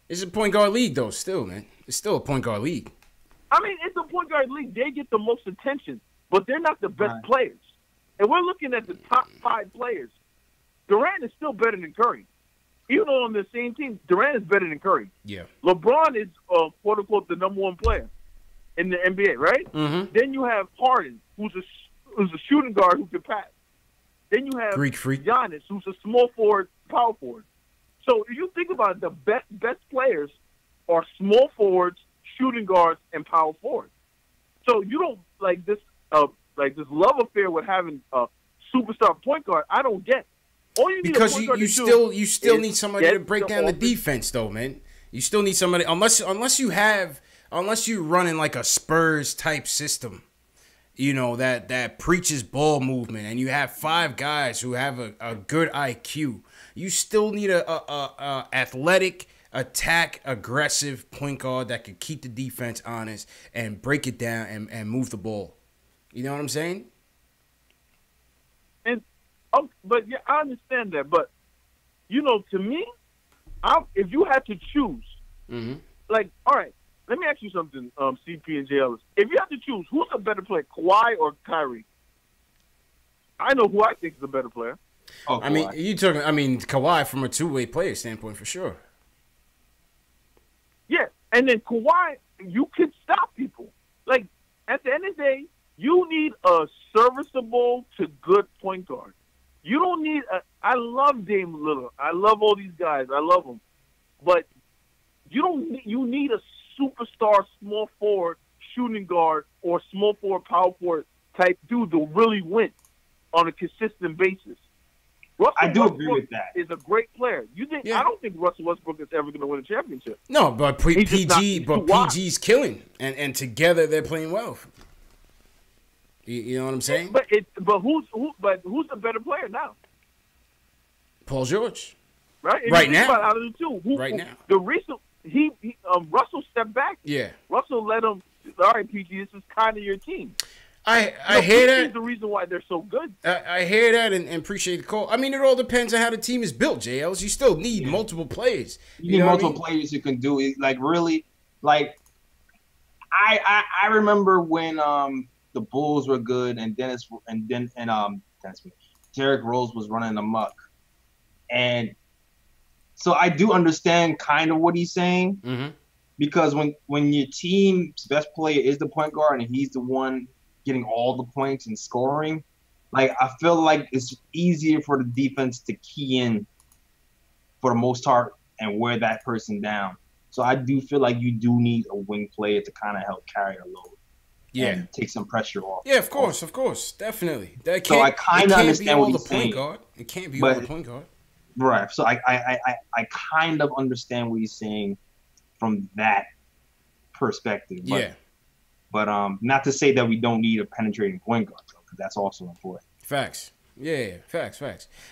It's a point guard league, though, still, man. It's still a point guard league. I mean, it's a point guard league. They get the most attention, but they're not the best players. And we're looking at the top 5 players. Durant is still better than Curry. Even though on the same team, Durant is better than Curry. Yeah. LeBron is, quote-unquote, the number 1 player in the NBA, right? Mm-hmm. Then you have Harden, who's a shooting guard who can pass. Then you have Greek freak. Giannis, who's a small forward, power forward. So if you think about it, the best players are small forwards, shooting guards, and power forwards. So you don't like this love affair with having a superstar point guard. I don't get. All you need because you still need somebody to break down the defense, though, man. You still need somebody unless you run in like a Spurs type system. That preaches ball movement, and you have 5 guys who have a good IQ. You still need a athletic, aggressive point guard that can keep the defense honest and break it down and move the ball. You know what I'm saying? But yeah, I understand that. But to me, if you had to choose, like, all right. Let me ask you something, CP and J. Ellis. If you have to choose, who's a better player, Kawhi or Kyrie? I know who I think is a better player. Oh, Kawhi from a two-way player standpoint for sure. Yeah, and then Kawhi, you can stop people. Like, at the end of the day, you need a serviceable to good point guard. You don't need I love Dame Lillard. I love all these guys. I love them. But you need a superstar small forward shooting guard or small forward power forward type dude to really win on a consistent basis. I do agree with that. Is a great player. I don't think Russell Westbrook is ever going to win a championship. No, but PG's killing, and together they're playing well. You know what I'm saying? But who's the better player now? Paul George. right? And Right now. Out of the two, Right now. the recent Russell stepped back. Yeah. Russell let him. All right, PG, this is kind of your team. I hear that. Is the reason why they're so good. I hear that and appreciate the call. I mean, it all depends on how the team is built, JLs. You still need multiple players. You need multiple players who can do it. Like, really, like, I remember when the Bulls were good and Derrick Rose was running amok. And so I do understand kind of what he's saying. Mm-hmm. Because when your team's best player is the point guard and he's the one getting all the points and scoring, like, I feel like it's easier for the defense to key in for the most part and wear that person down. So I do feel like you do need a wing player to kind of help carry a load. Yeah. And take some pressure off. Yeah, of course. Definitely. So I kind of understand what he's saying. It can't be all the point guard. Right. So I kind of understand what he's saying from that perspective. But, yeah. But not to say that we don't need a penetrating point guard, though, because that's also important. Facts. Yeah, facts.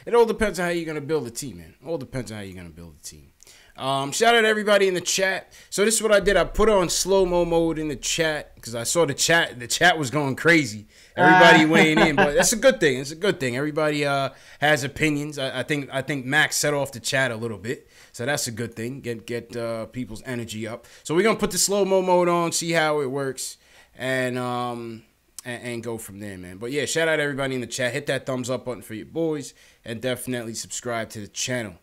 It all depends on how you're going to build a team, man. All depends on how you're going to build a team. Shout out to everybody in the chat. So this is what I did. I put on slow-mo mode in the chat because I saw the chat. The chat was going crazy. Everybody weighing in, but that's a good thing. It's a good thing. Everybody has opinions. I think Max set off the chat a little bit, so that's a good thing. Get people's energy up. So we're gonna put the slow-mo mode on, see how it works, and go from there, man. But yeah, shout out to everybody in the chat. Hit that thumbs up button for your boys, and definitely subscribe to the channel.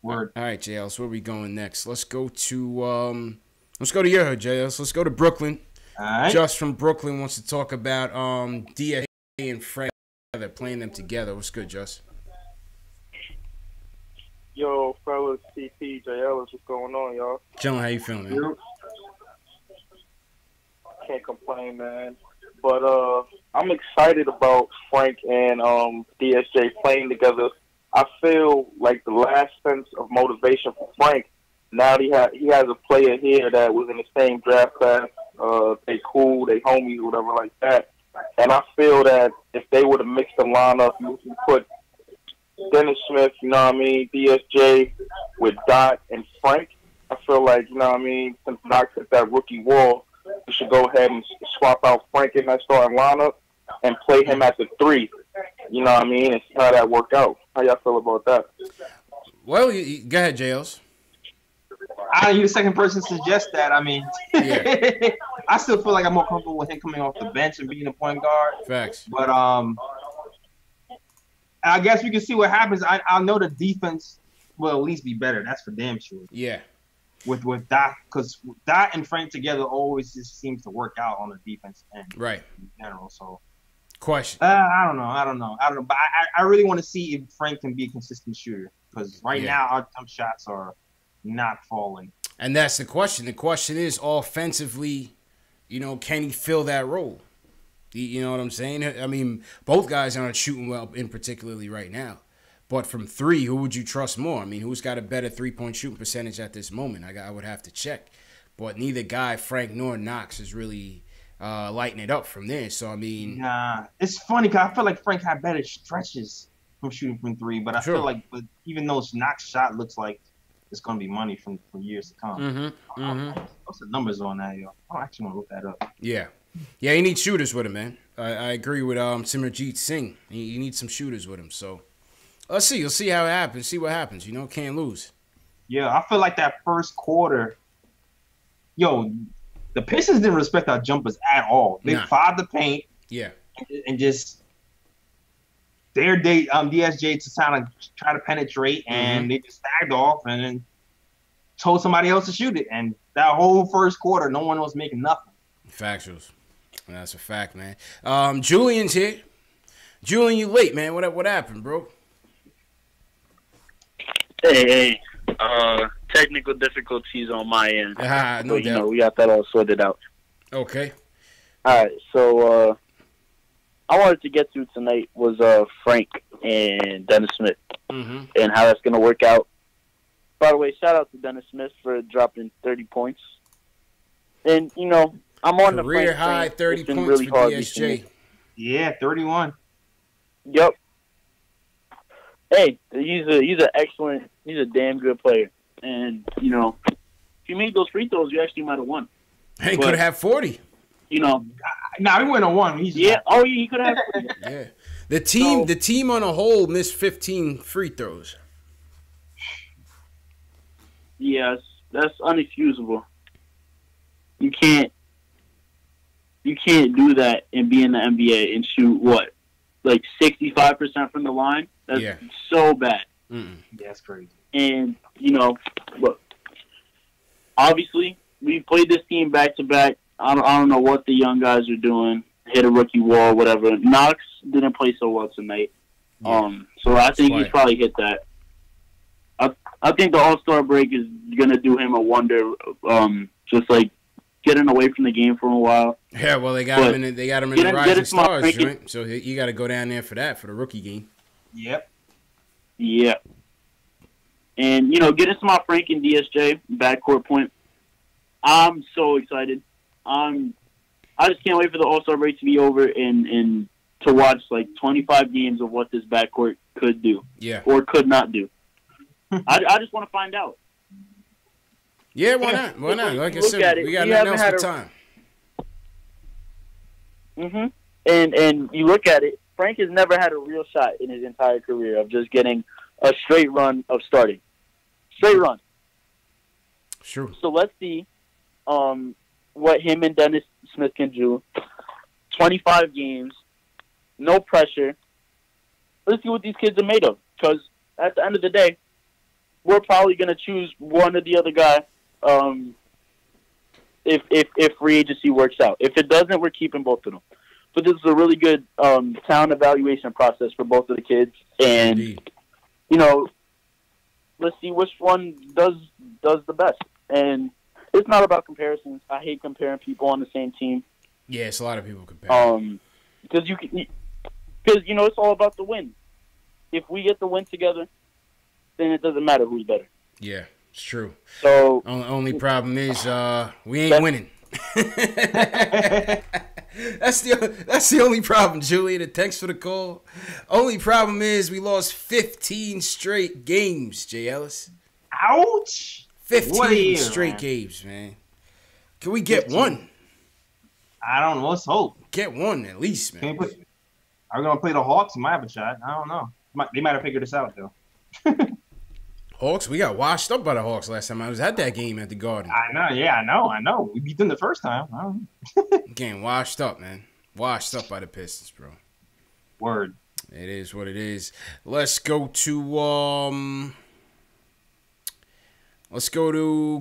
Word. All right, JL. So where we going next? Let's go to your hood, JL. Let's go to Brooklyn. All right. Just from Brooklyn wants to talk about DSJ and Frank. They're playing them together. What's good, Just? Yo, fellas, CP, JL, what's going on, y'all? John, how you feeling, man? Can't complain, man. But I'm excited about Frank and DSJ playing together. I feel like the last sense of motivation for Frank, now he has a player here that was in the same draft class. They cool, they homies, whatever like that. And I feel that if they would have mixed the lineup, you put Dennis Smith, you know what I mean, DSJ with Dot and Frank, I feel like, you know what I mean, since Knox hit that rookie wall, we should go ahead and swap out Frank in that starting lineup and play him at the 3. You know what I mean? And see how that worked out. How y'all feel about that? Well, go ahead, JLs. You're the second person to suggest that. I mean, yeah. I still feel like I'm more comfortable with him coming off the bench and being a point guard. Facts. But I guess we can see what happens. I know the defense will at least be better. That's for damn sure. Yeah. With Dot, because Dot and Frank together always just seems to work out on the defense end. Right. In general, so. Question. I don't know. But I really want to see if Frank can be a consistent shooter, because right now our jump shots are not falling. And that's the question. The question is, offensively, you know, can he fill that role? You know what I'm saying? I mean, both guys aren't shooting well, in particularly right now. But from 3, who would you trust more? I mean, who's got a better 3-point shooting percentage at this moment? I would have to check. But neither guy, Frank nor Knox, is really lighting it up from there. So, I mean... Nah, it's funny because I feel like Frank had better stretches from shooting from 3. But I feel like even though Knox shot looks like it's going to be money for years to come. What's the numbers on that, yo? I actually want to look that up. Yeah. Yeah, he needs shooters with him, man. I agree with Simranjeet Singh. He needs some shooters with him. So, let's see. You'll see how it happens. See what happens. You know, can't lose. Yeah, I feel like that first quarter, yo, the Pistons didn't respect our jumpers at all. They fouled the paint. Yeah. And just dared DSJ to kind of try to penetrate, and they just sagged off and then told somebody else to shoot it. And that whole first quarter, no one was making nothing. Factuals. That's a fact, man. Julian's here. Julian, you late, man. What happened, bro? Hey. Technical difficulties on my end. No but, doubt. You know, we got that all sorted out. Okay. All right, so I wanted to get to tonight was Frank and Dennis Smith and how that's going to work out. By the way, shout out to Dennis Smith for dropping 30 points. And, you know, I'm on the career high 30 points really for DSJ. Yeah, 31. Yep. hey, he's a damn good player. And, you know, if you made those free throws, you actually might have won. He could have had 40. You know. Nah, he went on one. He could have. Yeah. The team on a whole missed 15 free throws. Yes, that's unexcusable. You can't do that and be in the NBA and shoot what, like 65% from the line. That's so bad. Yeah, that's crazy. And you know, look, obviously we played this team back to back. I don't know what the young guys are doing. Hit a rookie wall, whatever. Knox didn't play so well tonight. Yeah. So I think he's probably hit that. I think the All-Star break is gonna do him a wonder. Just like getting away from the game for a while. Yeah, well, they got him in the Rising Stars joint, so you got to go down there for that, for the rookie game. Yep. Yeah. And, you know, getting Smart Frank and DSJ, backcourt point, I'm so excited. I just can't wait for the All-Star break to be over and to watch, like, 25 games of what this backcourt could do. Yeah. Or could not do. I just want to find out. Yeah, why not? Why not? Like I said, we got nothing else but time. And you look at it, Frank has never had a real shot in his entire career of just getting a straight run of starting. Straight run. Sure. So let's see what him and Dennis Smith can do. 25 games, no pressure. Let's see what these kids are made of. Because at the end of the day, we're probably going to choose one or the other guy if free agency works out. If it doesn't, we're keeping both of them. But this is a really good talent evaluation process for both of the kids. And, you know, let's see which one does the best. And it's not about comparisons. I hate comparing people on the same team. Yeah, it's a lot of people comparing. Because you know, it's all about the win. If we get the win together, then it doesn't matter who's better. Yeah, it's true. So only problem is we ain't winning. That's the only problem, Julian. And thanks for the call. Only problem is we lost 15 straight games, Jay Ellis. Ouch! 15 straight games, man. Can we get 15? One? I don't know. Let's hope. Get one at least, man. Are we gonna play the Hawks? Might have a shot. I don't know. They might have figured this out though. Hawks, we got washed up by the Hawks last time I was at that game at the Garden. I know, yeah, I know. We beat them the first time. Getting washed up, man. Washed up by the Pistons, bro. Word. It is what it is. Let's go to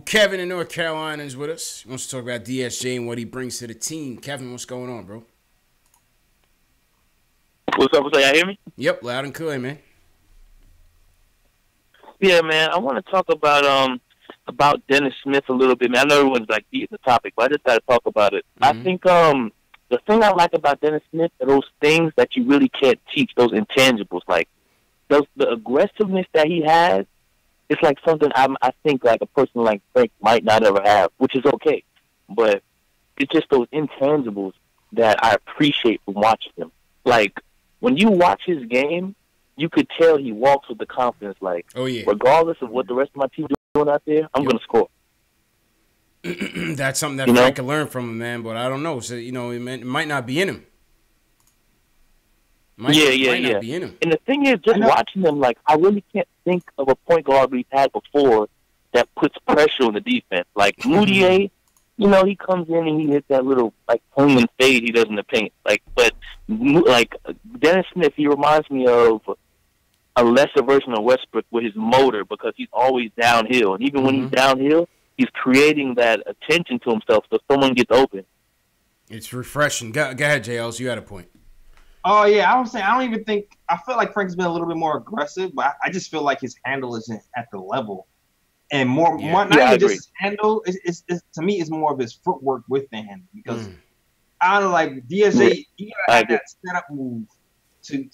Kevin in North Carolina is with us. He wants to talk about DSJ and what he brings to the team. Kevin, what's going on, bro? What's up? Y'all hear me? Yep, loud and clear, man. Yeah, man. I want to talk about Dennis Smith a little bit, man. I know everyone's like beating the topic, but I just got to talk about it. I think the thing I like about Dennis Smith are those things that you really can't teach, those intangibles, like the aggressiveness that he has. It's like something I think like a person like Frank might not ever have, which is okay. But it's just those intangibles that I appreciate from watching him. Like when you watch his game, you could tell he walks with the confidence, like, regardless of what the rest of my team doing out there, I'm going to score. That's something that Frank can learn from him, man, but I don't know. So, you know, it might not be in him. Might not be in him. And the thing is, just watching him, like, I really can't think of a point guard we've had before that puts pressure on the defense. Like, Moutier, you know, he comes in and he hits that little, like, home and fade he does in the paint. Like, but, like, Dennis Smith, he reminds me of a lesser version of Westbrook with his motor because he's always downhill. And even when he's downhill, he's creating that attention to himself so someone gets open. It's refreshing. Go ahead, JLs. You had a point. Oh, yeah. I was saying, I feel like Frank's been a little bit more aggressive, but I just feel like his handle isn't at the level. And not even just his handle, it's to me, it's more of his footwork with the handle. Because I don't know, like, DSJ, you got to have that setup move to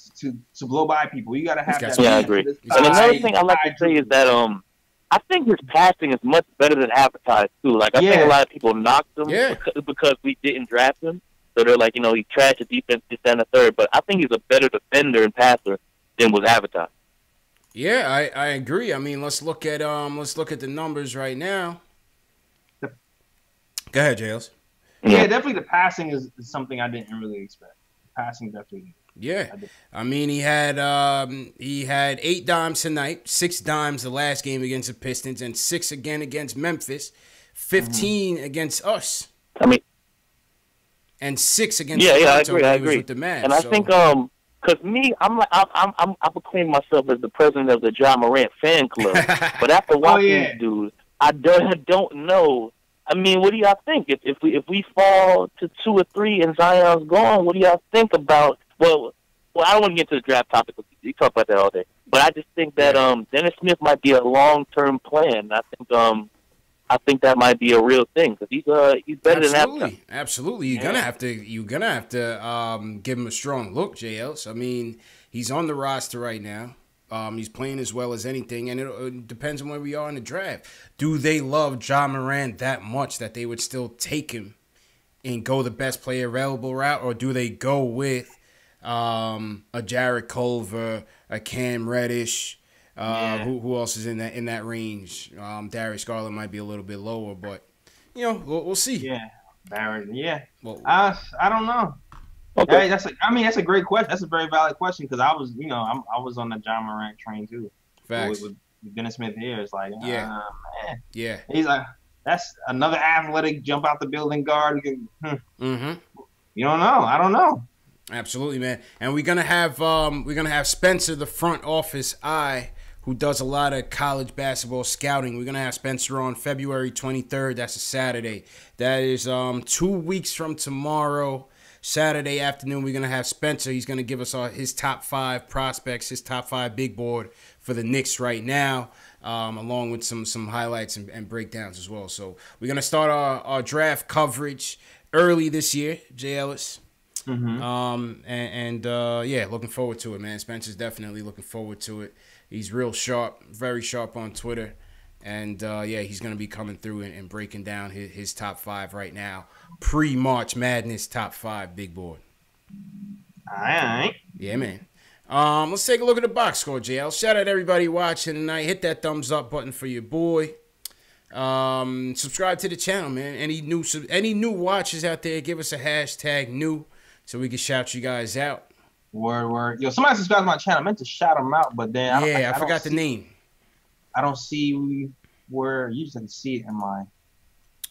blow by people. You got to have that. Yeah, I agree. And another thing I like to say is that I think his passing is much better than advertised too. Like I think a lot of people knocked him because we didn't draft him. So they're like, you know, he trashed the defense, this, that, and the third. But I think he's a better defender and passer than was advertised. Yeah, I agree. I mean, let's look at the numbers right now. Go ahead, Jails. Yeah, definitely the passing is something I didn't really expect. Passing definitely. Yeah, I mean he had 8 dimes tonight, 6 dimes the last game against the Pistons, and 6 again against Memphis, 15 against us. I mean, and 6 against I agree. With the Mavs, and I think because me, I proclaim myself as the president of the Ja Morant fan club, but after watching this dude, I don't know. I mean, what do y'all think? If we fall to 2 or 3 and Zion's gone, what do y'all think about? Well, I don't want to get into the draft topic. We talk about that all day, but I just think that Dennis Smith might be a long-term plan. I think that might be a real thing because he's better than Apple. Absolutely, you're gonna have to give him a strong look, JLs. I mean, he's on the roster right now. He's playing as well as anything, and it depends on where we are in the draft. Do they love Ja Morant that much that they would still take him and go the best player available route, or do they go with a Jarrett Culver, a Cam Reddish? Who else is in that range? Darius Garland might be a little bit lower, but we'll see. Yeah, Barrett. Yeah. Well, I don't know. Okay. That's a great question. That's a very valid question because I was I was on the Ja Morant train too. Facts. With Dennis Smith here, it's like man. Yeah. He's like that's another athletic jump out the building guard. You don't know. I don't know. Absolutely, man. And we're gonna have Spencer, the front office eye, who does a lot of college basketball scouting. We're gonna have Spencer on February 23rd. That's a Saturday. That is 2 weeks from tomorrow. Saturday afternoon, we're gonna have Spencer. He's gonna give us his top 5 prospects, his top 5 big board for the Knicks right now, along with some highlights and breakdowns as well. So we're gonna start our draft coverage early this year, Jay Ellis. Looking forward to it, man. Spencer's definitely looking forward to it. He's real sharp, very sharp on Twitter. And, he's going to be coming through and breaking down his top 5 right now. Pre-March Madness top 5 big board. All right. Yeah, man. Let's take a look at the box score, JL. Shout out to everybody watching tonight. Hit that thumbs up button for your boy. Subscribe to the channel, man. Any new watchers out there, give us a hashtag new so we can shout you guys out. Word. Yo, somebody subscribed to my channel. I meant to shout them out, but then I forgot the name. I don't see where you just didn't see it in my.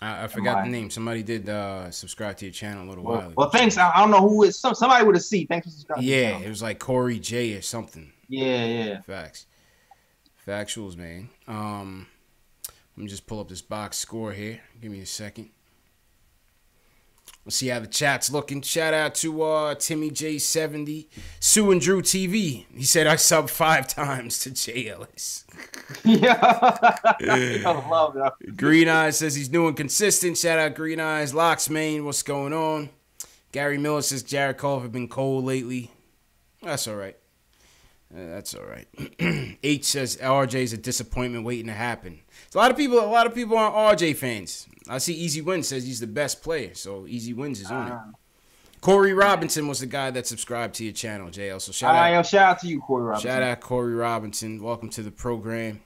I forgot the name. Somebody did subscribe to your channal a little while ago. Well, thanks. I don't know who it is. Somebody with a C. Thanks for subscribing. Yeah, it was like Corey J or something. Yeah. Facts. Factuals, man. Let me just pull up this box score here. Give me a second. Let's see how the chat's looking. Shout out to Timmy J70. Sue and Drew TV. He said I subbed 5 times to J Ellis. Yeah. I love that. Green Eyes says he's new and consistent. Shout out Green Eyes. Locks, Maine. What's going on? Gary Miller says Jared Culver been cold lately. That's all right. That's all right. H says RJ's a disappointment waiting to happen. So a lot of people aren't RJ fans. I see Easy Wins says he's the best player, so Easy Wins is on it. Corey Robinson was the guy that subscried to your channel, JL. So shout out to you, Corey Robinson. Shout out Corey Robinson. Welcome to the program.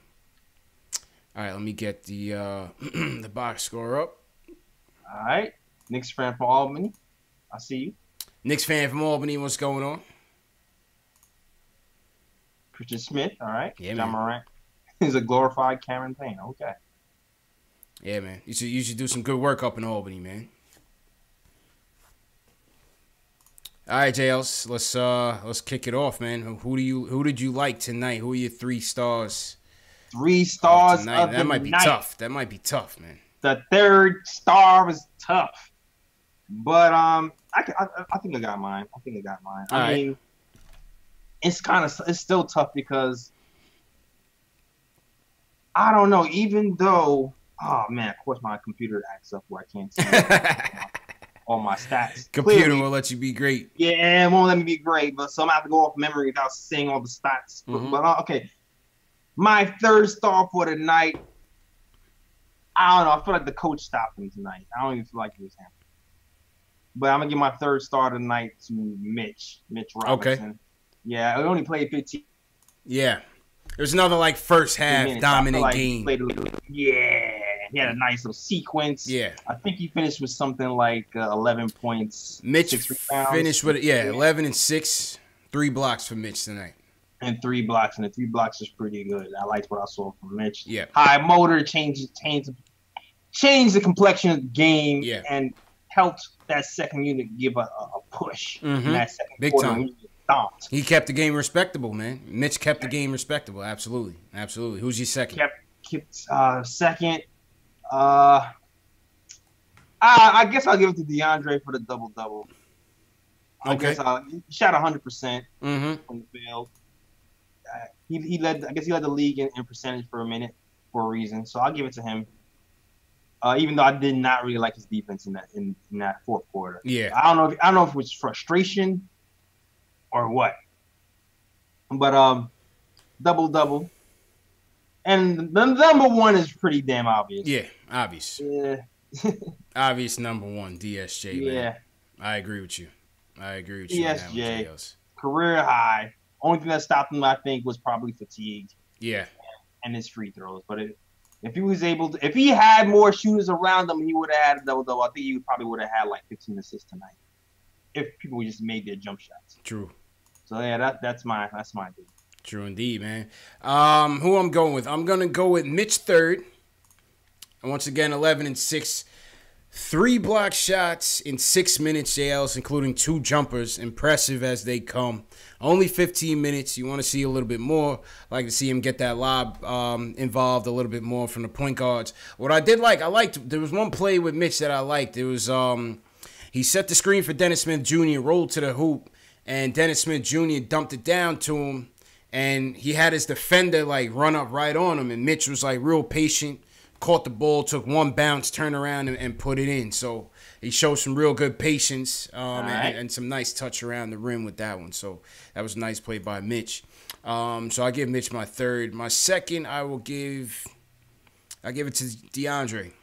All right, let me get the the box score up. All right, Knicks fan from Albany. I see you. Knicks fan from Albany. What's going on? Christian Smith. All right. Yeah, John man. Morant. He's a glorified Cameron Payne. Okay. Yeah, man. You should do some good work up in Albany, man. All right, JLs. Let's kick it off, man. Who did you like tonight? Who are your 3 stars? 3 stars tonight? That might be tough. That might be tough, man. The 3rd star was tough, but I think I got mine. I mean, it's still tough because I don't know. Even though, oh man, of course my computer acts up where I can't see all my stats. Computer Clearly, will let you be great. Yeah, it won't let me be great, but so I'm gonna have to go off memory without seeing all the stats. Mm-hmm. But okay, my 3rd star for the night. I don't know. I feel like the coach stopped him tonight. I don't even feel like it was him. But I'm gonna give my 3rd star tonight to Mitch Robinson. Okay. Yeah, I only played 15. Yeah. There's another like first half dominant game. Yeah, he had a nice little sequence. Yeah, I think he finished with something like 11 points. Mitch finished with 11 and 6, 3 blocks for Mitch tonight. And 3 blocks, and the 3 blocks is pretty good. I liked what I saw from Mitch. Yeah, high motor changed the complexion of the game. Yeah, and helped that second unit give a push in that second big quarter. time. He kept the game respectable, man. Mitch kept the game respectable. Absolutely. Who's your second? Kept second. I guess I'll give it to DeAndre for the double-double. I guess he shot 100% from the field. He led the league in percentage for a minute for a reason, so I'll give it to him. Even though I did not really like his defense in that fourth quarter. Yeah, I don't know if it was frustration or what, but double, and the number one is pretty damn obvious. Yeah, obvious. Yeah, obvious number one, DSJ. Man. Yeah, I agree with you. DSJ, career high. Only thing that stopped him, I think, was probably fatigue. Yeah, and his free throws, but if he had more shooters around him, he would have had a double-double. I think he probably would have had like 15 assists tonight if people just made their jump shots. True. So yeah, that's my dude. True indeed, man. Who I'm going with? I'm gonna go with Mitch third. And once again, 11 and 6, 3 block shots in 6 minutes, JLs, including 2 jumpers. Impressive as they come. Only 15 minutes. You want to see a little bit more. Like to see him get that lob involved a little bit more from the point guards. What I did like, there was one play with Mitch that I liked. It was he set the screen for Dennis Smith Jr., rolled to the hoop, and Dennis Smith Jr. dumped it down to him, and he had his defender like run up right on him, and Mitch was like real patient, caught the ball, took one bounce, turned around, and put it in. So he showed some real good patience and some nice touch around the rim with that one. So that was a nice play by Mitch. So I give Mitch my third. My second, I give it to DeAndre.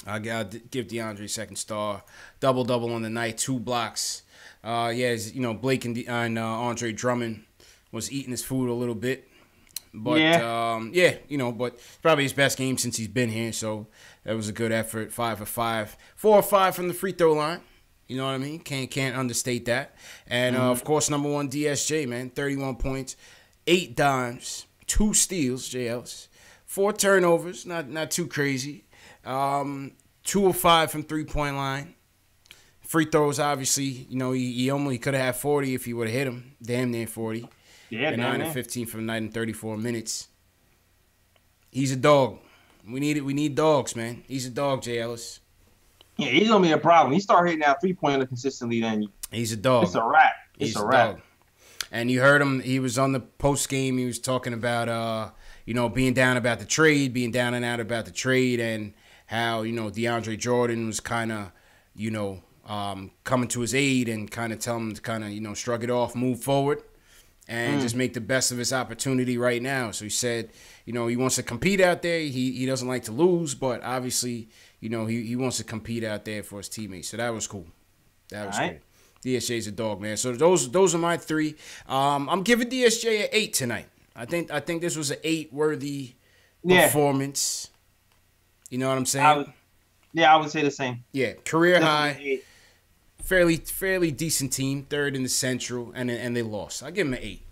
I give DeAndre second star. Double-double on the night, 2 blocks. Blake and Andre Drummond was eating his food a little bit. But, but probably his best game since he's been here. So that was a good effort. 5 for 5. 4 or 5 from the free throw line. You know what I mean? Can't understate that. And, of course, number one, DSJ, man. 31 points, 8 dimes, 2 steals, JLs, 4 turnovers. Not too crazy. 2 of 5 from three-point line. Free throws, obviously, he could have had 40 if he would have hit him. Damn near 40. Yeah, 9 and 15 from the night in 34 minutes. He's a dog. We need dogs, man. He's a dog, Jay Ellis. Yeah, he's gonna be a problem. He start hitting that 3-pointer consistently, then he's a dog. It's a wrap. It's a wrap. Dog. And you heard him. He was on the post game. He was talking about being down about the trade, being down and out about the trade, and how DeAndre Jordan was kind of coming to his aid and kind of telling him to kind of shrug it off, move forward, and just make the best of his opportunity right now. So he said, he wants to compete out there. He doesn't like to lose, but obviously, he wants to compete out there for his teammates. So that was cool. That was cool. DSJ's a dog, man. So those are my 3. I'm giving DSJ an 8 tonight. I think this was an 8-worthy performance. You know what I'm saying? I would say the same. Yeah, career high. Fairly decent team, 3rd in the Central, and they lost. I give him an 8.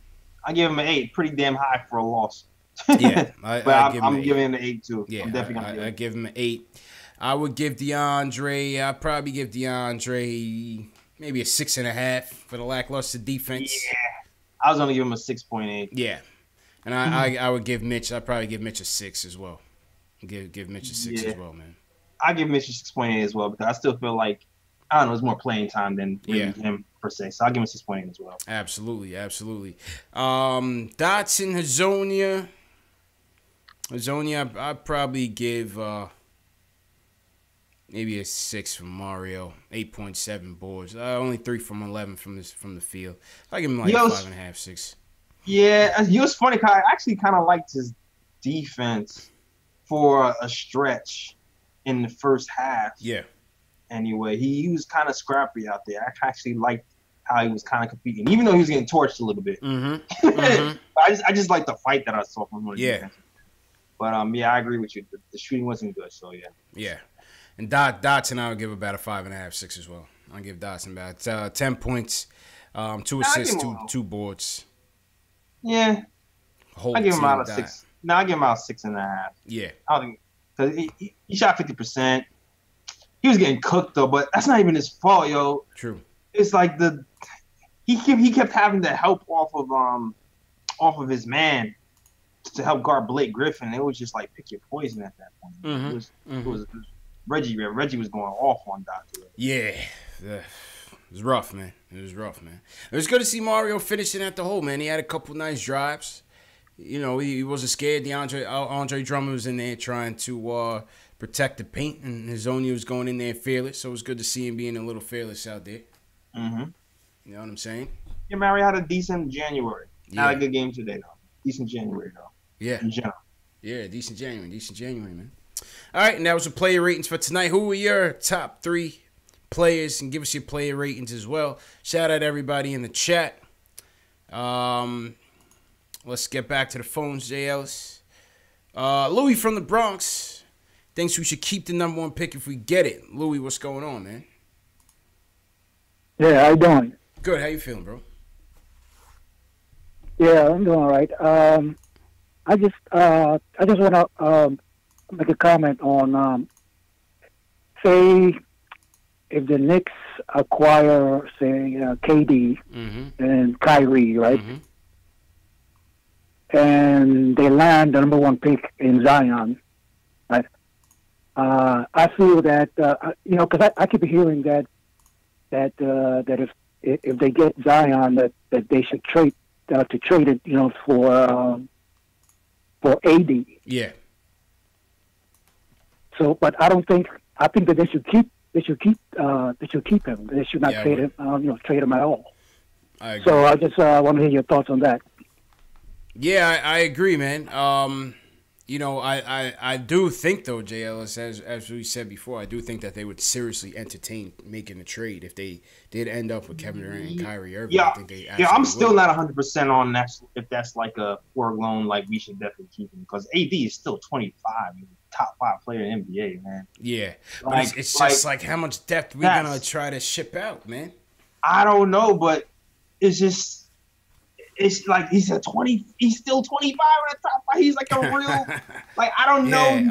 I give him an 8. Pretty damn high for a loss. Yeah, I'm giving him an 8 too. Yeah, I'm definitely I give him an 8. I would give DeAndre. I'd probably give DeAndre maybe a 6.5 for the lackluster defense. Yeah, I was gonna give him a 6.8. Yeah, and I would give Mitch. I'd probably give Mitch a 6 as well. Give Mitch a 6 as well, man. I give Mitch a 6.8 as well because I still feel like it's more playing time than him per se. So I'll give him a 6.8 as well. Absolutely. Dotson, Hazonia, I'd probably give maybe a 6 from Mario. 8.7 boards. Only 3 from 11 from the field. I give him like 5.5, 6. Yeah, it was funny. I actually kind of liked his defense for a stretch in the first half. Yeah. Anyway, he was kind of scrappy out there. I actually liked how he was kind of competing, even though he was getting torched a little bit. I just like the fight that I saw from him. Yeah. But yeah, I agree with you. The shooting wasn't good, so yeah. Yeah. And Dotson, I would give about a 5.5, 6 as well. I'll give Dotson about 10 points, 2 assists, two boards. Yeah. I give him out a 6. No, I give him out 6.5. Yeah. I don't think because he shot 50%. He was getting cooked though, but that's not even his fault, yo. True. It's like he kept having to help off of his man to help guard Blake Griffin. It was just like pick your poison at that point. It was Reggie was going off on Doc. Yeah. It was rough, man. It was good to see Mario finishing at the hole, man. He had a couple nice drives. You know, he wasn't scared. Andre Drummond was in there trying to protect the paint, and Hezonja was going in there fearless. So it was good to see him being a little fearless out there. You know what I'm saying? Yeah, Mario had a decent January. Not a good game today, though. Decent January, though. Yeah. In general. Yeah, decent January, man. All right, and that was the player ratings for tonight. Who were your top 3 players? And give us your player ratings as well. Shout out to everybody in the chat. Let's get back to the phones, Jay Ellis. Louis from the Bronx thinks we should keep the number 1 pick if we get it. Louis, what's going on, man? Yeah, how you doing? Good. How you feeling, bro? Yeah, I'm doing all right. I just want to make a comment on say if the Knicks acquire say KD and Kyrie, right? And they land the number 1 pick in Zion, right? I feel that because I keep hearing that if they get Zion, that they should trade it, for AD. Yeah. So, but I think that they should keep him. They should not trade him. Trade him at all. I agree. So I just want to hear your thoughts on that. Yeah, I agree, man. I do think, though, Jay Ellis, as we said before, I do think that they would seriously entertain making a trade if they did end up with Kevin Durant and Kyrie Irving. Yeah, I think they I'm still not 100% on that. If that's like a foregone, like we should definitely keep him because AD is still 25, top 5 player in the NBA, man. Yeah, but it's just like how much depth we're gonna try to ship out, man. I don't know, but it's just. It's like he's still 25 in the top 5. He's like a real, like I don't know,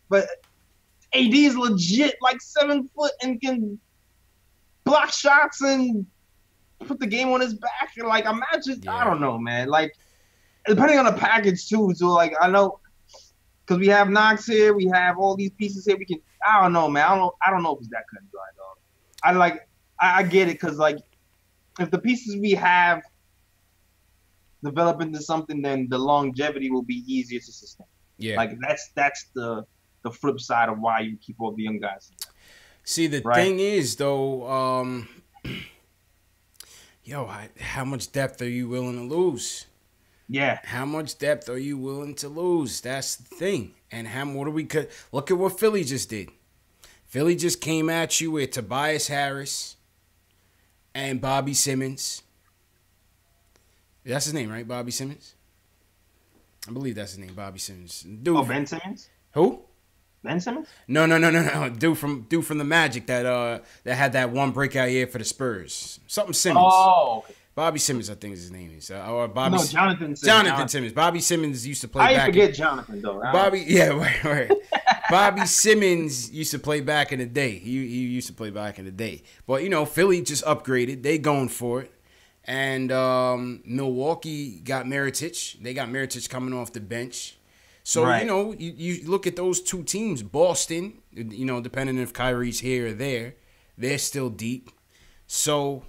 but AD is legit like 7 foot and can block shots and put the game on his back and like imagine I don't know, man. Like depending on the package too. So like I know because we have Knox here, we have all these pieces here. We can I don't know, man. I don't know if it's that cut and dry, dog. I get it because like. If the pieces we have develop into something, then the longevity will be easier to sustain. Yeah, like that's the flip side of why you keep all the young guys. See, the thing is though, how much depth are you willing to lose? Yeah, how much depth are you willing to lose? That's the thing. And look at what Philly just did. Philly just came at you with Tobias Harris. And Bobby Simmons. That's his name, right? Bobby Simmons? I believe that's his name, Bobby Simmons. Dude, Ben Simmons? Who? Ben Simmons? No. Dude from the Magic that had that one breakout year for the Spurs. Something Simmons. Oh, okay. Bobby Simmons, I think his name is. Jonathan Simmons. Jonathan Simmons. Bobby Simmons used to play I forget Jonathan, though. Right. Bobby Simmons used to play back in the day. He used to play back in the day. But, Philly just upgraded. They going for it. And Milwaukee got Mirotic. They got Mirotic coming off the bench. So, you look at those two teams. Boston, depending if Kyrie's here or there, they're still deep. So,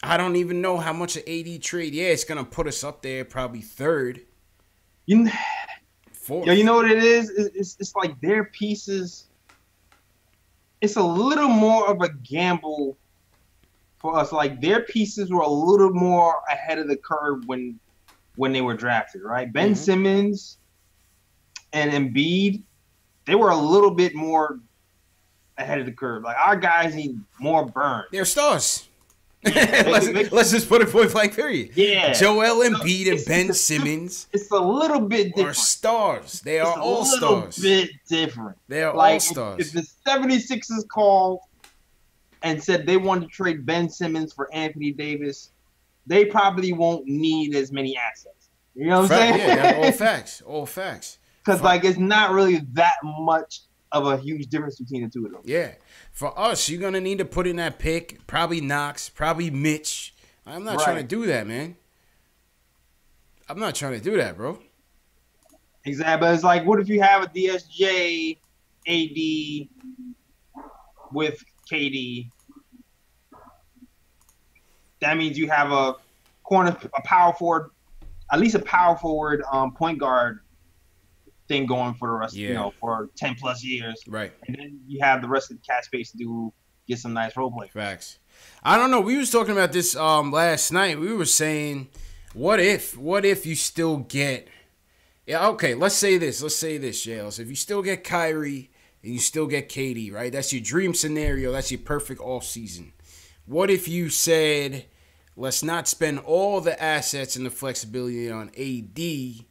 I don't even know how much an AD trade. Yeah, it's going to put us up there probably 3rd. Fourth. Yeah, you know what it is? It's like their pieces. It's a little more of a gamble for us. Like their pieces were a little more ahead of the curve when they were drafted, right? Ben Simmons and Embiid, they were a little bit more ahead of the curve. Like, our guys need more burn. They're stars. Yeah, let's just put it point blank period. Yeah. Joel Embiid and Ben Simmons. It's a little bit different. Are stars. They are all stars. It's a little bit different. They are like, all stars. If the 76ers called and said they wanted to trade Ben Simmons for Anthony Davis, they probably won't need as many assets. You know what I'm saying? Yeah, that's all facts. All facts. Because, like, it's not really that much of a huge difference between the two of them. Yeah. For us, you're going to need to put in that pick. Probably Knox. Probably Mitch. I'm not trying to do that, man. I'm not trying to do that, bro. Exactly. But it's like, what if you have a DSJ, AD with KD? That means you have a power forward, at least a power forward point guard thing going for the rest, for 10 plus years. Right. And then you have the rest of the cat space to get some nice role play. Facts. I don't know. We was talking about this last night. We were saying, what if you still get, let's say this, Jails. If you still get Kyrie and you still get KD, right? That's your dream scenario. That's your perfect offseason. What if you said, let's not spend all the assets and the flexibility on AD,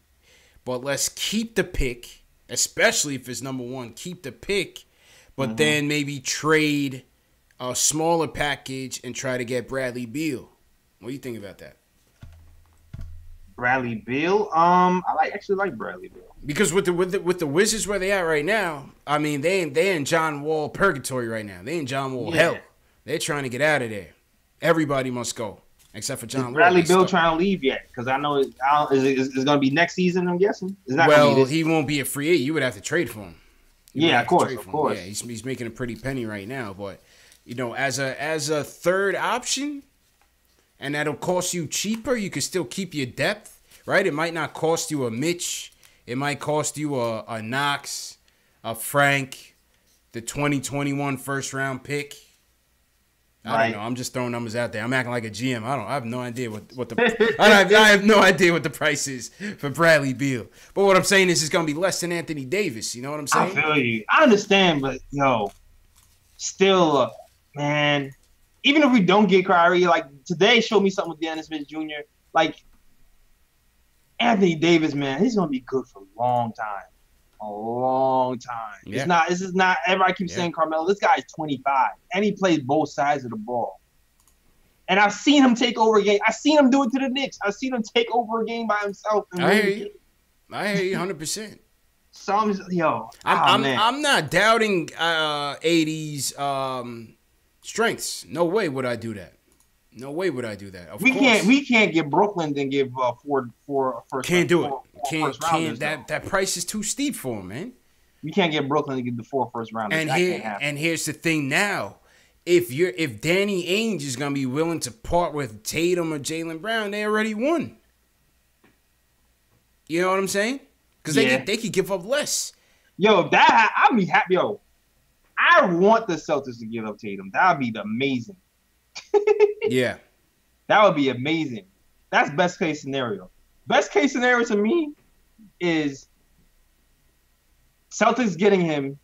but let's keep the pick, especially if it's number one, keep the pick, but then maybe trade a smaller package and try to get Bradley Beal. What do you think about that? Bradley Beal? I actually like Bradley Beal. Because with the Wizards where they at right now, I mean, they in John Wall purgatory right now. They in John Wall hell. They're trying to get out of there. Everybody must go. Except for John Wall. Bradley Beal trying to leave yet? Because I know it's going to be next season, I'm guessing. He won't be a free agent. You would have to trade for him. Of course. Yeah, he's making a pretty penny right now. But, as a third option, and that'll cost you cheaper, you can still keep your depth, right? It might not cost you a Mitch. It might cost you a Knox, a Frank, the 2021 first-round pick. I don't know. I'm just throwing numbers out there. I'm acting like a GM. I have no idea what the I have no idea what the price is for Bradley Beal. But what I'm saying is it's gonna be less than Anthony Davis. You know what I'm saying? I feel you. I understand, but still, man. Even if we don't get Kyrie, like today showed me something with Dennis Smith Jr. Like Anthony Davis, man, he's gonna be good for a long time. A long time. Yeah. This is not everybody keeps saying Carmelo. This guy is 25 and he plays both sides of the ball. And I've seen him take over a game. I've seen him do it to the Knicks. I've seen him take over a game by himself. I hear you 100%. So I'm not doubting AD's strengths. No way would I do that. No way would I do that. Of course. We can't get Brooklyn and give four first. Can't do it. Can't. That price is too steep for him, man. We can't get Brooklyn to give the 4 first rounders. And here's the thing now. If Danny Ainge is gonna be willing to part with Tatum or Jaylen Brown, they already won. You know what I'm saying? Because they could give up less. I'd be happy. I want the Celtics to give up Tatum. That would be amazing. Yeah. That would be amazing. That's best case scenario. Best case scenario to me is Celtics getting him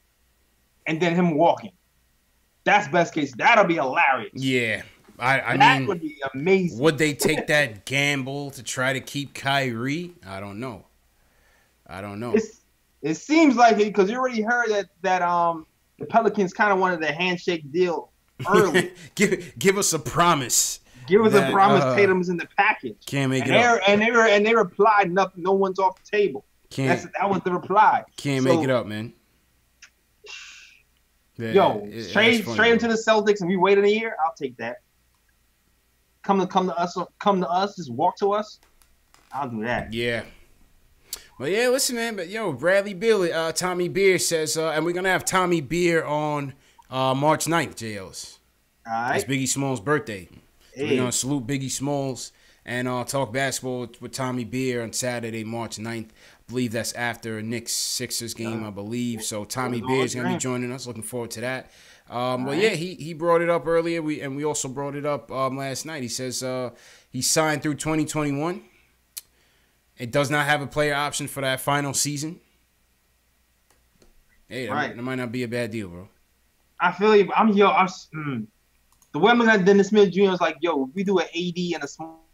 and then him walking. That's best case. That'll be hilarious. Yeah. I that mean, would be amazing. Would they take that gamble to try to keep Kyrie? I don't know. It seems like it because you already heard that the Pelicans kind of wanted a handshake deal early. give us a promise. Give us a promise. Tatum's in the package. Can't make it up. And they replied, nothing. No one's off the table. That was the reply. Can't make it up, man. Yeah, trade him to the Celtics, and we wait a year. I'll take that. Come to us. Just walk to us. I'll do that. Yeah. Well, yeah. Listen, man. But Bradley Beal, Tommy Beer says, and we're gonna have Tommy Beer on March 9th, JLs. All right. It's Biggie Smalls' birthday. Hey. We're going to salute Biggie Smalls and talk basketball with Tommy Beer on Saturday, March 9th. I believe that's after a Knicks-Sixers game, I believe. So Tommy Beer is going to be joining us. Looking forward to that. But yeah, he brought it up earlier. We also brought it up last night. He says he signed through 2021. It does not have a player option for that final season. Hey, that might not be a bad deal, bro. I feel you. The women at Dennis Smith Jr. is like, yo, if we do an AD and a small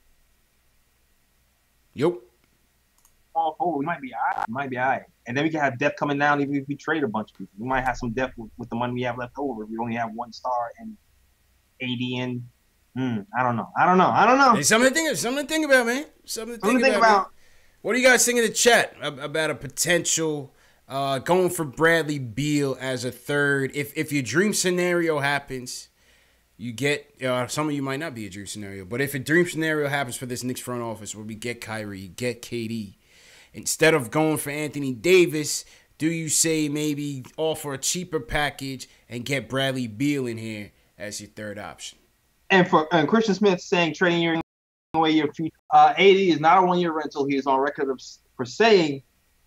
forward, we might be all right. And then we can have depth coming down even if we trade a bunch of people. We might have some depth with the money we have left over. We only have one star and AD and I don't know. Hey, something to think about, man. Something to think about. What do you guys think in the chat about a potential going for Bradley Beal as a third? If your dream scenario happens, you get some of you might not be a dream scenario, but if a dream scenario happens for this Knicks front office where we get Kyrie, get KD, instead of going for Anthony Davis, do you say maybe offer a cheaper package and get Bradley Beal in here as your third option? And Christian Smith saying trading away your future. AD is not a 1-year rental. He is on record for saying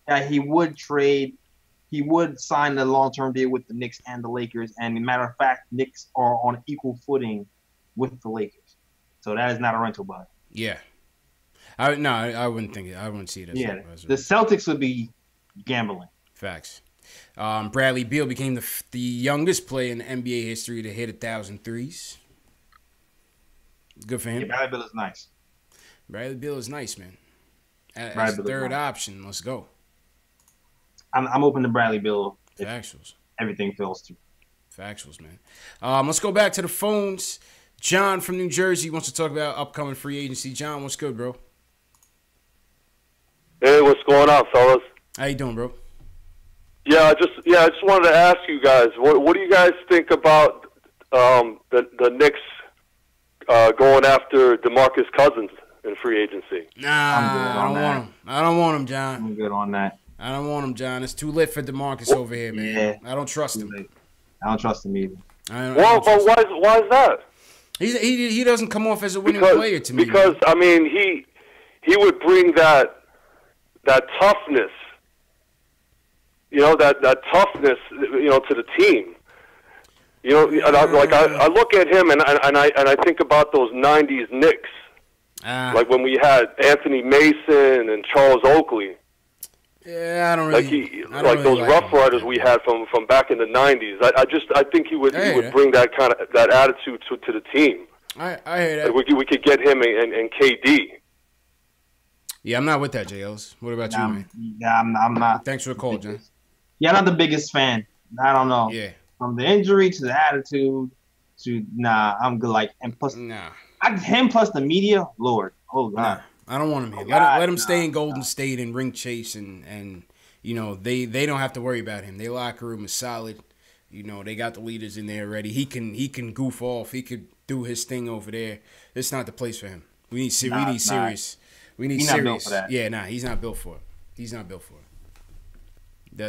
that he would sign a long-term deal with the Knicks and the Lakers. And as a matter of fact, Knicks are on equal footing with the Lakers. So that is not a rental buy. Yeah. I wouldn't think it. I wouldn't see it as the Celtics would be gambling. Facts. Bradley Beal became the youngest player in NBA history to hit 1,000 threes. Good for him. Yeah, Bradley Beal is nice. Bradley Beal is nice, man. As a third option, let's go. I'm open to Bradley Beal. Factuals. Everything feels true. Factuals, man. Let's go back to the phones. John from New Jersey wants to talk about upcoming free agency. John, what's good, bro? Hey, what's going on, fellas? How you doing, bro? I just wanted to ask you guys, what do you guys think about the Knicks going after DeMarcus Cousins in free agency? Nah, I don't want him, John. I'm good on that. I don't want him, John. It's too lit for DeMarcus over here, man. Yeah. I don't trust him. I don't trust him either. But why is that? He doesn't come off as a winning player to me. Because I mean, he would bring that toughness, that toughness, to the team. And I look at him and I think about those '90s Knicks, like when we had Anthony Mason and Charles Oakley. Yeah, I don't really. Like those Rough Riders we had from back in the '90s. I think he would bring that kind of that attitude to the team. I hear that. Like we could get him and KD. Yeah, I'm not with that, JLs. What about you, man? Yeah, I'm not. Thanks for the call, John. Yeah, I'm not the biggest fan. I don't know. Yeah. From the injury to the attitude to I'm good. And plus, him plus the media, Lord, oh God. I don't want him here. Let him stay in Golden State and ring chase, and they don't have to worry about him. Their locker room is solid. They got the leaders in there already. He can goof off. He could do his thing over there. It's not the place for him. We need serious. We need he's serious. Not built for that. Yeah, he's not built for it. He's not built for it.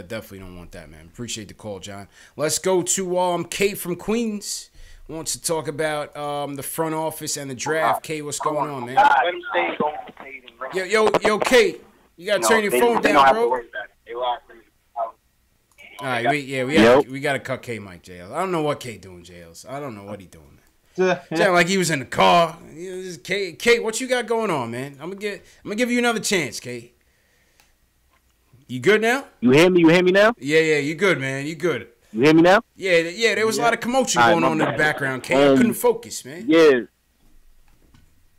Definitely don't want that, man. Appreciate the call, John. Let's go to Kate from Queens. Wants to talk about the front office and the draft. Kate, what's going on, man? Yo, Kate, you gotta turn your phone down, bro. All right, we gotta cut K Mike JL. I don't know what K doing, JLs. I don't know what he doing. Sound like he was in the car. Kate, what you got going on, man? I'm gonna give you another chance, Kate. You good now? You hear me? You hear me now? Yeah, you good, man. You good. You hear me now? Yeah. There was a lot of commotion going on in the background, Kate. I couldn't focus, man. Yeah.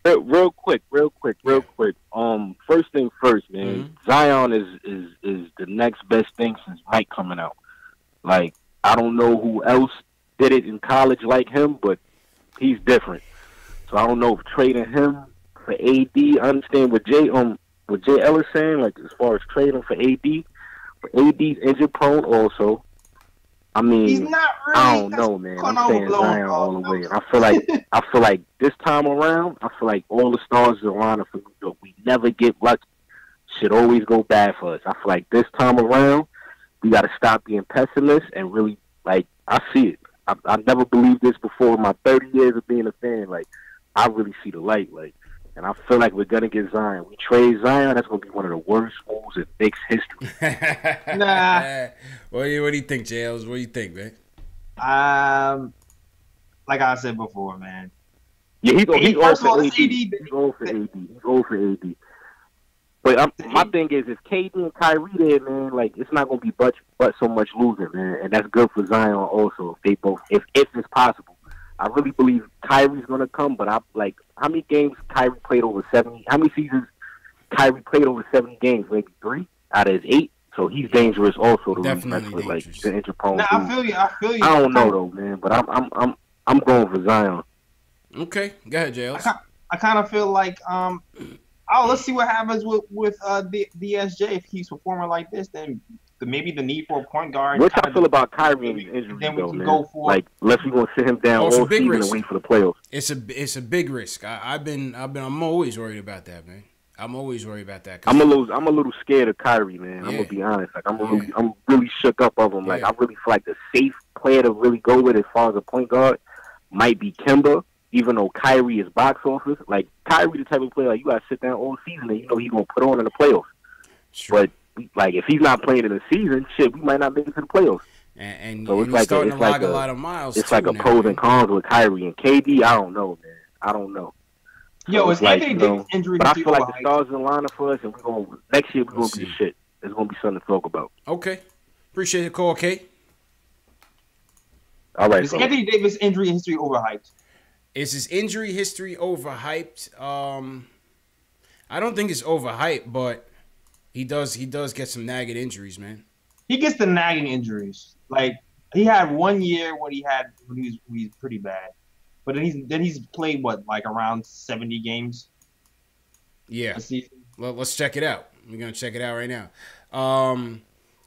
Real quick. First thing first, man. Mm-hmm. Zion is the next best thing since Mike coming out. Like, I don't know who else did it in college like him, but he's different. So I don't know if trading him for AD. I understand what Jay Ellis saying, like as far as trading for AD. But AD's injury prone also. I mean, he's not really, I don't know, man. I'm saying Zion all the way. And I feel like this time around, I feel like all the stars are lining for New York. We never get lucky. Shit always go bad for us. I feel like this time around, we got to stop being pessimists and really, like, I see it. I never believed this before in my 30 years of being a fan. Like, I really see the light. Like, and I feel like we're going to get Zion. We trade Zion, that's going to be one of the worst moves in Knicks history. Nah. What do you think, JLs? What do you think, man? Like I said before, man. Yeah, he's going for AD. He's He's going for AD. But my thing is, if KD and Kyrie there, man, like it's not gonna be but so much losing, man, and that's good for Zion also. If they both, if it's possible, I really believe Kyrie's gonna come. But how many games Kyrie played over 70? How many seasons Kyrie played over 70 games? Maybe 3 out of his 8. So he's dangerous also to mess with, like the injury prone. Nah, I feel you. I don't know though, man, but I'm going for Zion. Okay, go ahead, JLs. I kind of feel like let's see what happens with the DSJ. If he's performing like this, then maybe the need for a point guard. What y'all feel about Kyrie and his injury, then we though, can man? go for like, unless we gonna sit him down all season and wait for the playoffs. It's a big risk. I'm always worried about that, man. I'm always worried about that. I'm a little scared of Kyrie, man. I'm gonna be honest. Like I'm really shook up of him. Like I really feel like the safe player to really go with as far as a point guard might be Kemba. Even though Kyrie is box office, like Kyrie the type of player like you gotta sit down all season and you know he's gonna put on in the playoffs. Sure. But like if he's not playing in the season, shit, we might not make it to the playoffs. And so it's starting to log a lot of miles. It's like a pros and cons with Kyrie and KD. I don't know, man. I don't know. Yo, it's like, Anthony Davis injury. But I feel like the stars in line for us, and next year we're gonna be shit. There's gonna be something to talk about. Okay, appreciate the call, Kate. All right. Is Anthony Davis injury history overhyped? Is his injury history overhyped? I don't think it's overhyped, but he does get some nagging injuries, man. He gets the nagging injuries. Like he had 1 year when he was pretty bad, but then he's played like around 70 games. Yeah. Well, let's check it out. We're gonna check it out right now.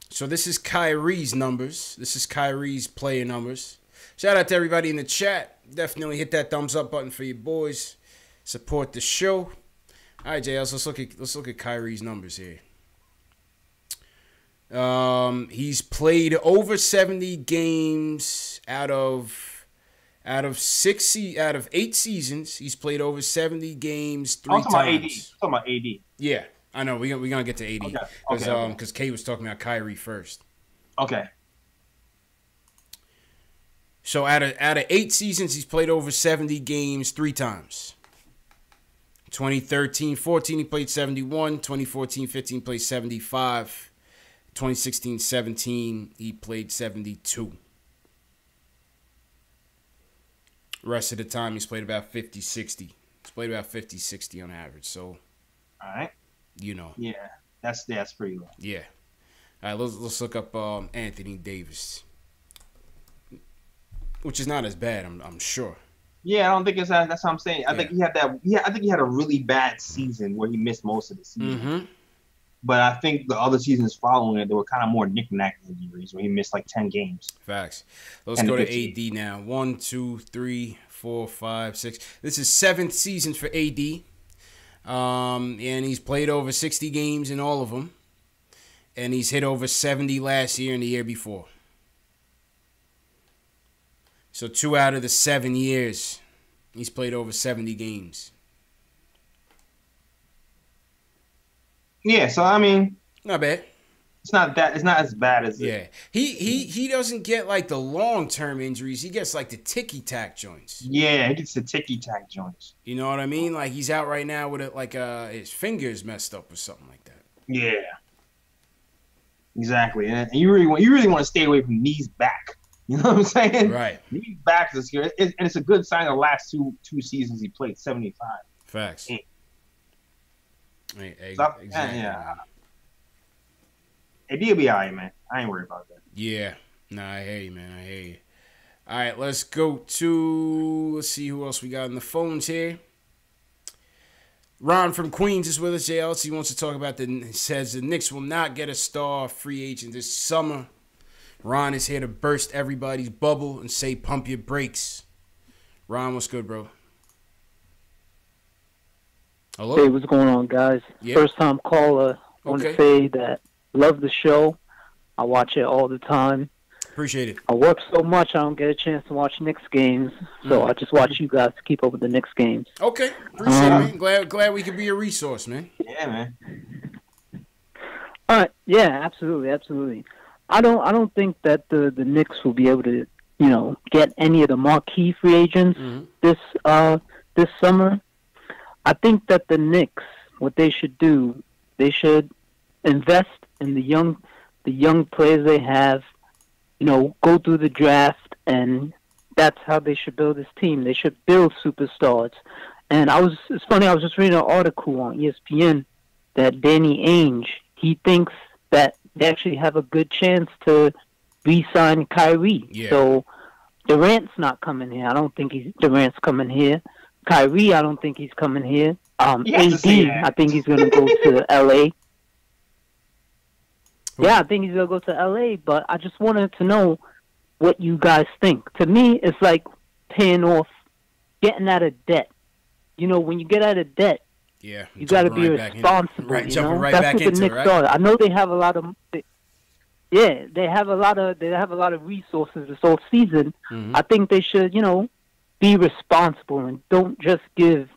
So this is Kyrie's numbers. This is Kyrie's player numbers. Shout out to everybody in the chat. Definitely hit that thumbs up button for your boys. Support the show. All right, JLs, let's look at Kyrie's numbers here. He's played over 70 games out of 8 seasons. He's played over 70 games 3 times. I'm talking about AD. Yeah, I know. We're gonna get to AD because Kay was talking about Kyrie first. Okay. So out of 8 seasons, he's played over 70 games 3 times. 2013-14, he played 71. 2014-15, played 75. 2016-17, he played 72. Rest of the time, he's played about 50-60. He's played about 50-60 on average. So, all right. You know. Yeah, that's pretty low. Yeah. All right, let's look up Anthony Davis. Which is not as bad, I'm sure. Yeah, I don't think it's that's what I'm saying. I think he had I think he had a really bad season where he missed most of the season. Mm-hmm. But I think the other seasons following it, they were kind of more knick-knack injuries where he missed like 10 games. Facts. Let's go to AD now. 1, 2, 3, 4, 5, 6. This is 7th season for AD. And he's played over 60 games in all of them. And he's hit over 70 last year and the year before. So 2 out of the 7 years, he's played over 70 games. Yeah, so I mean, not bad. It's not as bad as He doesn't get like the long-term injuries. He gets like the ticky-tack joints. Yeah, he gets the ticky-tack joints. You know what I mean? Like he's out right now with it, like his fingers messed up or something like that. Yeah. Exactly, and you really want to stay away from knees back. You know what I'm saying? Right. Knees back is good, and it's a good sign. The last two seasons he played 75. Facts. Exactly. Yeah. It'll be all right, man. I ain't worried about that. Yeah. Nah, I hear you, man. I hear you. All right, let's go to, let's see who else we got on the phones here. Ron from Queens is with us, JLC. He wants to talk about says the Knicks will not get a star free agent this summer. Ron is here to burst everybody's bubble and say pump your brakes. Ron, what's good, bro? Hello? Hey, what's going on, guys? Yeah. First time caller. I want to say that love the show. I watch it all the time. Appreciate it. I work so much I don't get a chance to watch Knicks games, so I just watch you guys to keep up with the Knicks games. Okay, appreciate it, man. Glad we could be a resource, man. Yeah, man. All right, yeah, absolutely. I don't think that the Knicks will be able to, get any of the marquee free agents this summer. I think that the Knicks, what they should do They should invest in the young players they have. You know, go through the draft, and that's how they should build this team. They should build superstars. And it's funny, I was just reading an article on ESPN that Danny Ainge, he thinks that they actually have a good chance to re-sign Kyrie. Yeah. So Durant's not coming here. I don't think Durant's coming here. Kyrie, I don't think he's coming here. AD, I think he's going to go to L.A. Yeah, I think he's going to go to L.A., but I just wanted to know what you guys think. To me, it's like paying off, getting out of debt. You know, when you get out of debt, yeah, you got to be responsible. Right, you jumping know? right That's back what into the it, Knicks right? are. I know they have a lot of. They have a lot of resources this whole season. Mm-hmm. I think they should, you know, be responsible and don't just give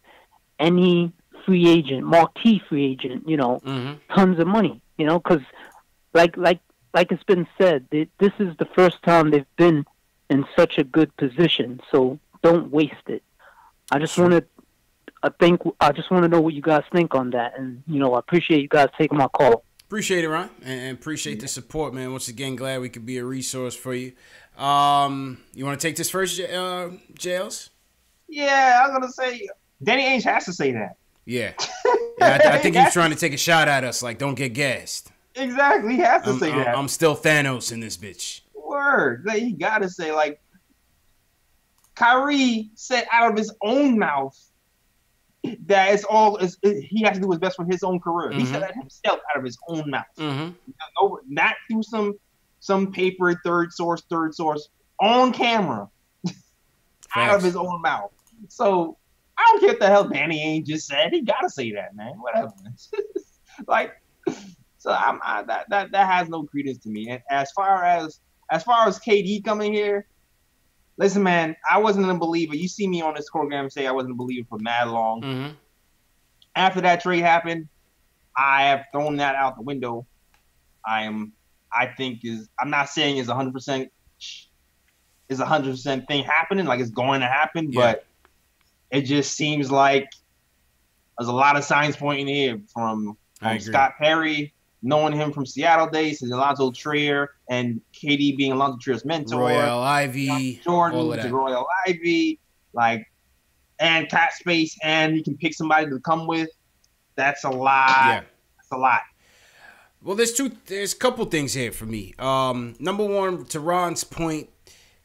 any free agent, marquee free agent, you know, tons of money. You know, because like it's been said, this is the first time they've been in such a good position. So don't waste it. I just want to know what you guys think on that, and you know, I appreciate you guys taking my call. Appreciate it, Ron, and appreciate the support, man. Once again, glad we could be a resource for you. You want to take this first, Jails? Yeah, I'm gonna say Danny Ainge has to say that. Yeah, I think he's trying to take a shot at us, like don't get gassed. Exactly, he has to say that. I'm still Thanos in this bitch. Word, like, he gotta say, like, Kyrie said out of his own mouth that he has to do his best for his own career. He said that himself out of his own mouth. Not through some paper, third source, on camera, out of his own mouth. So I don't care what the hell Danny Ainge just said. He gotta say that, man. Whatever. Like, so that has no credence to me. And as far as KD coming here, listen, man, I wasn't a believer. You see me on this program say I wasn't a believer for mad long. After that trade happened, I have thrown that out the window. I'm not saying it's 100% thing happening, like it's going to happen, but it just seems like there's a lot of signs pointing here from Scott Perry, knowing him from Seattle days, to Alonzo Trier, and KD being Alonzo Trier's mentor. Royal Ivy, Jordan, all of that. Royal Ivy, and cap space, and he can pick somebody to come with. That's a lot. Yeah. That's a lot. Well, there's a couple things here for me. Number one, to Ron's point,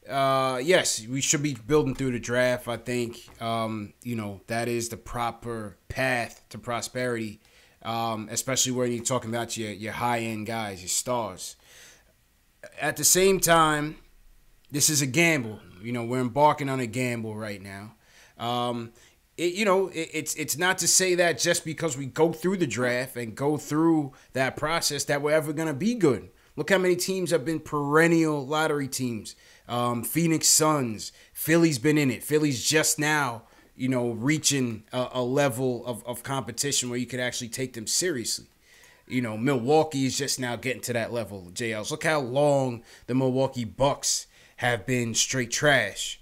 yes, we should be building through the draft. I think, that is the proper path to prosperity. Especially when you're talking about your high-end guys, your stars. At the same time, this is a gamble. We're embarking on a gamble right now. It's not to say that just because we go through the draft and go through that process that we're ever going to be good. Look how many teams have been perennial lottery teams. Phoenix Suns, Philly's been in it. Philly's just now reaching a level of competition where you could actually take them seriously. Milwaukee is just now getting to that level. JLs, look how long the Milwaukee Bucks have been straight trash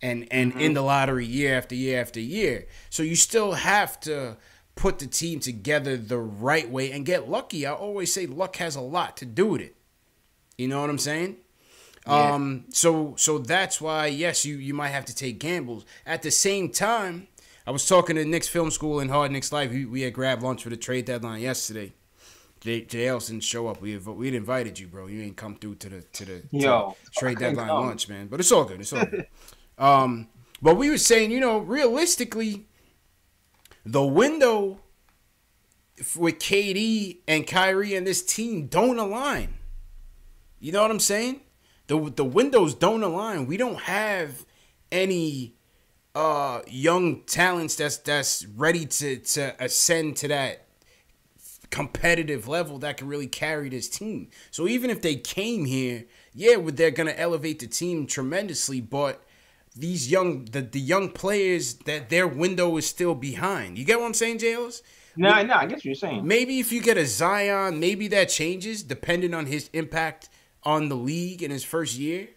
and in the lottery year after year after year. So you still have to put the team together the right way and get lucky. I always say luck has a lot to do with it. You know what I'm saying? Yeah. So that's why, yes, you might have to take gambles. At the same time, I was talking to Knicks Film School and Hard Knicks Live. We had grabbed lunch for the trade deadline yesterday. JL didn't show up. We'd invited you, bro. You ain't come through to the trade deadline lunch, man. But it's all good. It's all good. But we were saying, realistically, the window with KD and Kyrie and this team don't align. You know what I'm saying? The windows don't align. We don't have any young talents that's ready to ascend to that competitive level that can really carry this team. So even if they came here, they're gonna elevate the team tremendously, but these the young players, that their window is still behind. You get what I'm saying, Jails? No, I get what you're saying. Maybe if you get a Zion, maybe that changes depending on his impact on the league in his first year.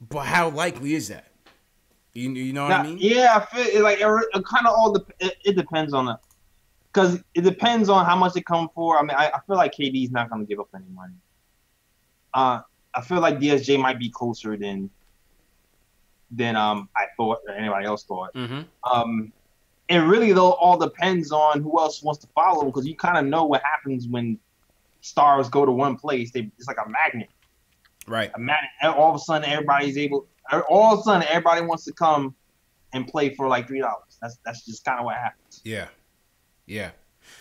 But how likely is that? You know what I mean? Yeah, I feel like it kind of it depends on because it depends on how much they come for. I mean, I feel like KD's not going to give up any money. I feel like DSJ might be closer than I thought or anybody else thought. Mm-hmm. And really, though, all depends on who else wants to follow, because you kind of know what happens when stars go to one place. It's like a magnet. Right. A magnet. All of a sudden, all of a sudden, everybody wants to come and play for like $3. That's just kind of what happens. Yeah. Yeah.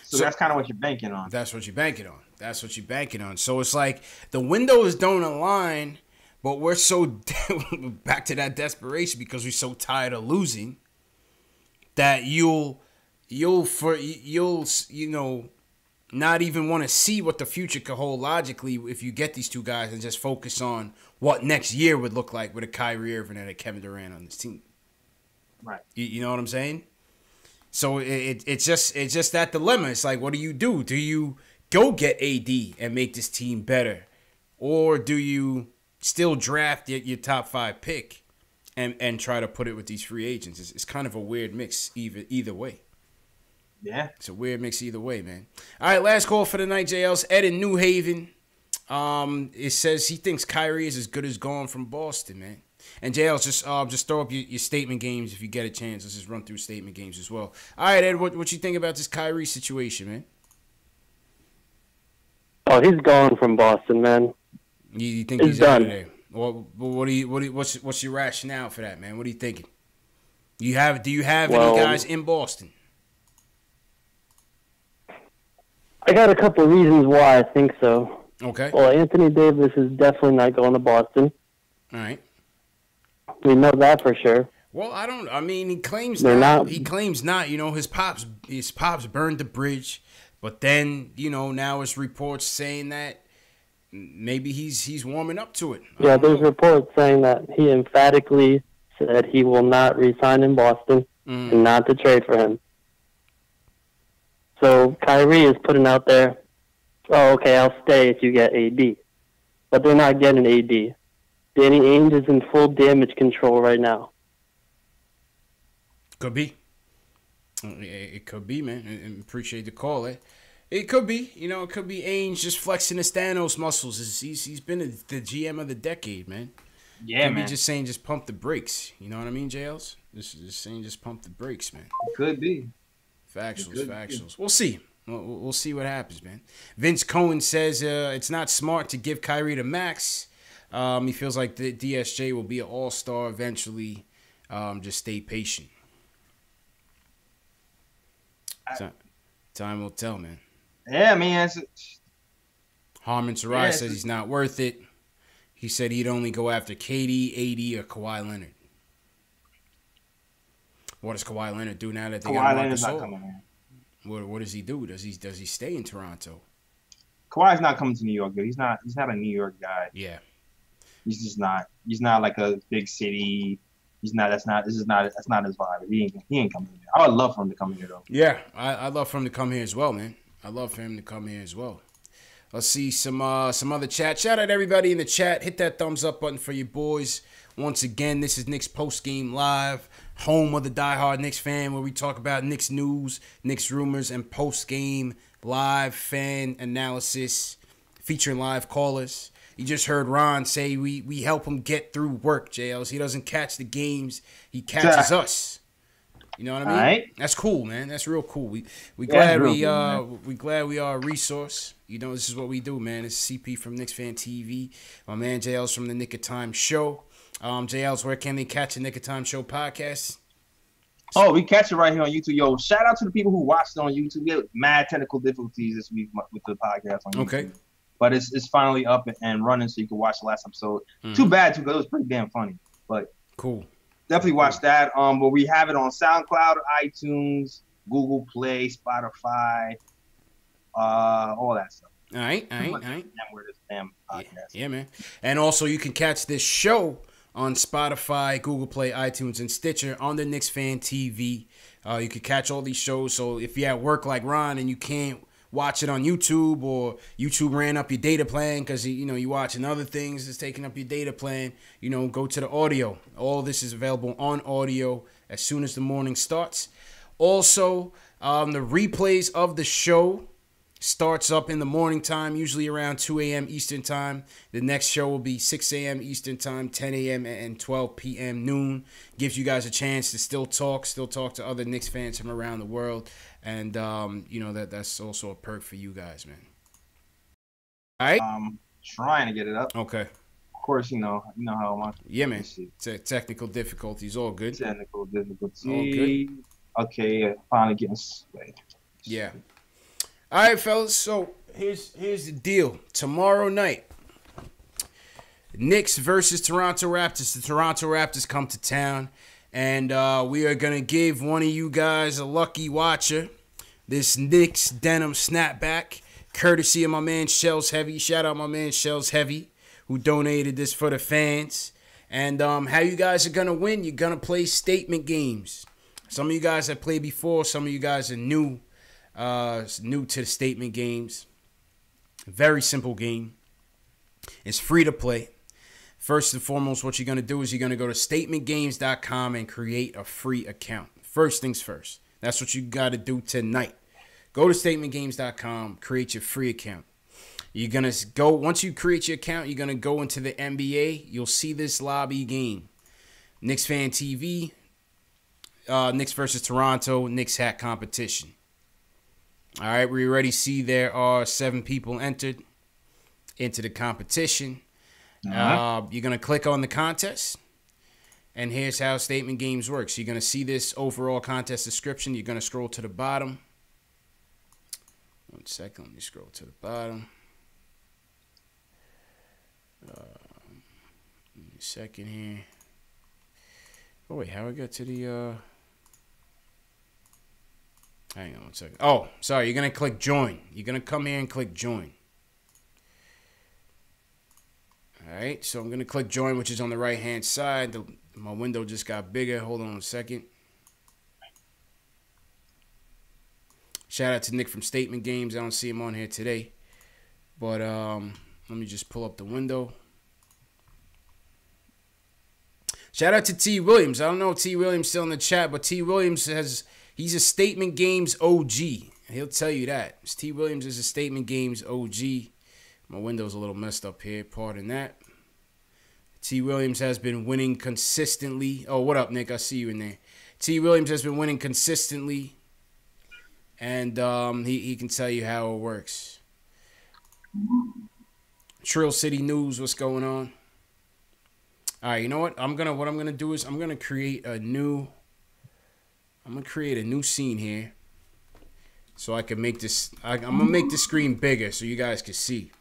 So that's kind of what you're banking on. That's what you're banking on. So it's like the windows don't align, but we're so back to that desperation because we're so tired of losing that you'll not even want to see what the future could hold logically if you get these two guys and just focus on what next year would look like with a Kyrie Irving and a Kevin Durant on this team. Right. You know what I'm saying? So it's just that dilemma. It's like, what do? Do you go get AD and make this team better? Or do you still draft your top 5 pick and try to put it with these free agents? It's kind of a weird mix either way. Yeah. It's a weird mix either way, man. All right, last call for the night, JL's Ed in New Haven. It says he thinks Kyrie is as good as gone from Boston, man. And JL's just throw up your statement games if you get a chance. Let's just run through statement games as well. All right, Ed, what you think about this Kyrie situation, man? Oh, he's gone from Boston, man. You think he's out of there? What's your rationale for that, man? What are you thinking? Do you have any guys in Boston? I got a couple of reasons why I think so. Okay. Well, Anthony Davis is definitely not going to Boston. All right. We know that for sure. Well, he claims They're not. He claims not. You know, his pops burned the bridge, but then, you know, now it's reports saying that maybe he's warming up to it. Yeah, there's reports saying that he emphatically said he will not re-sign in Boston and not to trade for him. So Kyrie is putting out there, oh, okay, I'll stay if you get AD. But they're not getting AD. Danny Ainge is in full damage control right now. Could be. It could be, man. I appreciate the call, eh? It could be. You know, it could be Ainge just flexing his Thanos muscles. He's been the GM of the decade, man. Yeah, could man. Be just saying just pump the brakes. You know what I mean, JLs? Just saying just pump the brakes, man. It could be. Factuals. We'll see. We'll see what happens, man. Vince Cohen says it's not smart to give Kyrie the max. He feels like the DSJ will be an all-star eventually. Just stay patient. Time will tell, man. Yeah, man. Harmon Sarai says he's not worth it. He said he'd only go after KD, AD, or Kawhi Leonard. What does Kawhi Leonard do now that they got Marcus Gasol? Not coming in. What does he do? Does he stay in Toronto? Kawhi's not coming to New York, dude. He's not a New York guy. Yeah. He's just not. He's not like a big city. He's not. That's not his vibe. He ain't coming here. I would love for him to come here though. Yeah, I'd love for him to come here as well, man. I'd love for him to come here as well. Let's see some other chat. Shout out everybody in the chat. Hit that thumbs up button for your boys. Once again, this is Knicks Post Game Live, home of the diehard Knicks fan, where we talk about Knicks news, Knicks rumors, and post game live fan analysis featuring live callers. You just heard Ron say we help him get through work, JLs. He doesn't catch the games, he catches us. You know what I mean? Right. That's cool, man. That's real cool. We glad we are a resource. You know, this is what we do, man. It's CP from KnicksFanTV. My man JL's from the Nick of Time Show. JL's, where can they catch the Nick of Time Show podcast? Oh, we catch it right here on YouTube. Yo, shout out to the people who watched it on YouTube. We had mad technical difficulties this week with the podcast on YouTube. Okay. But it's finally up and running, so you can watch the last episode. Too bad, because it was pretty damn funny. But cool. Definitely watch that. But we have it on SoundCloud, iTunes, Google Play, Spotify, all that stuff. All right. Where this damn podcast. Yeah, man. And also, you can catch this show on Spotify, Google Play, iTunes, and Stitcher on the Knicks Fan TV. You can catch all these shows. So if you're at work like Ron and you can't watch it on YouTube, or YouTube ran up your data plan because you're watching other things that's taking up your data plan, go to the audio. All this is available on audio as soon as the morning starts. Also, The replays of the show starts up in the morning time, usually around 2 a.m. Eastern time. The next show will be 6 a.m. Eastern time, 10 a.m. and 12 p.m. noon. Gives you guys a chance to still talk to other Knicks fans from around the world. And, that's also a perk for you guys, man. All right? Trying to get it up. Okay. Of course, you know how much. Yeah, man. Technical difficulties, all good. Technical difficulties. All good. Okay, finally getting straight. Yeah. All right, fellas. So here's the deal. Tomorrow night, Knicks versus Toronto Raptors. The Toronto Raptors come to town, and we are gonna give one of you guys a lucky watcher this Knicks denim snapback, courtesy of my man Shells Heavy. Shout out my man Shells Heavy, who donated this for the fans. And how you guys are gonna win? You're gonna play statement games. Some of you guys have played before. Some of you guys are new to the statement games. Very simple game. It's free to play. First and foremost, what you're going to do is you're going to go to statementgames.com and create a free account. First things first. That's what you got to do tonight. Go to statementgames.com, create your free account. You're going to go, once you create your account, you're going to go into the NBA. You'll see this lobby game. KnicksFanTV, Knicks versus Toronto, Knicks hat competition. All right, we already see there are 7 people entered into the competition. You're going to click on the contest, and here's how statement games works. You're going to see this overall contest description. You're going to scroll to the bottom. 1 second, let me scroll to the bottom. Give me a second here. Oh, wait, how I got to the... Hang on 1 second. Oh, sorry. You're going to click join. You're going to come here and click join. All right. So I'm going to click join, which is on the right-hand side. My window just got bigger. Hold on a second. Shout out to Nick from Statement Games. I don't see him on here today. But let me just pull up the window. Shout out to T. Williams. I don't know if T. Williams still in the chat, but T. Williams he's a Statement Games OG. He'll tell you that. T. Williams is a Statement Games OG. My window's a little messed up here. Pardon that. T. Williams has been winning consistently. Oh, what up, Nick? I see you in there. T. Williams has been winning consistently. And he can tell you how it works. Trill City News, what's going on? All right, you know what? What I'm gonna do is I'm gonna create a new scene here, so I can make this. I'm gonna make the screen bigger so you guys can see.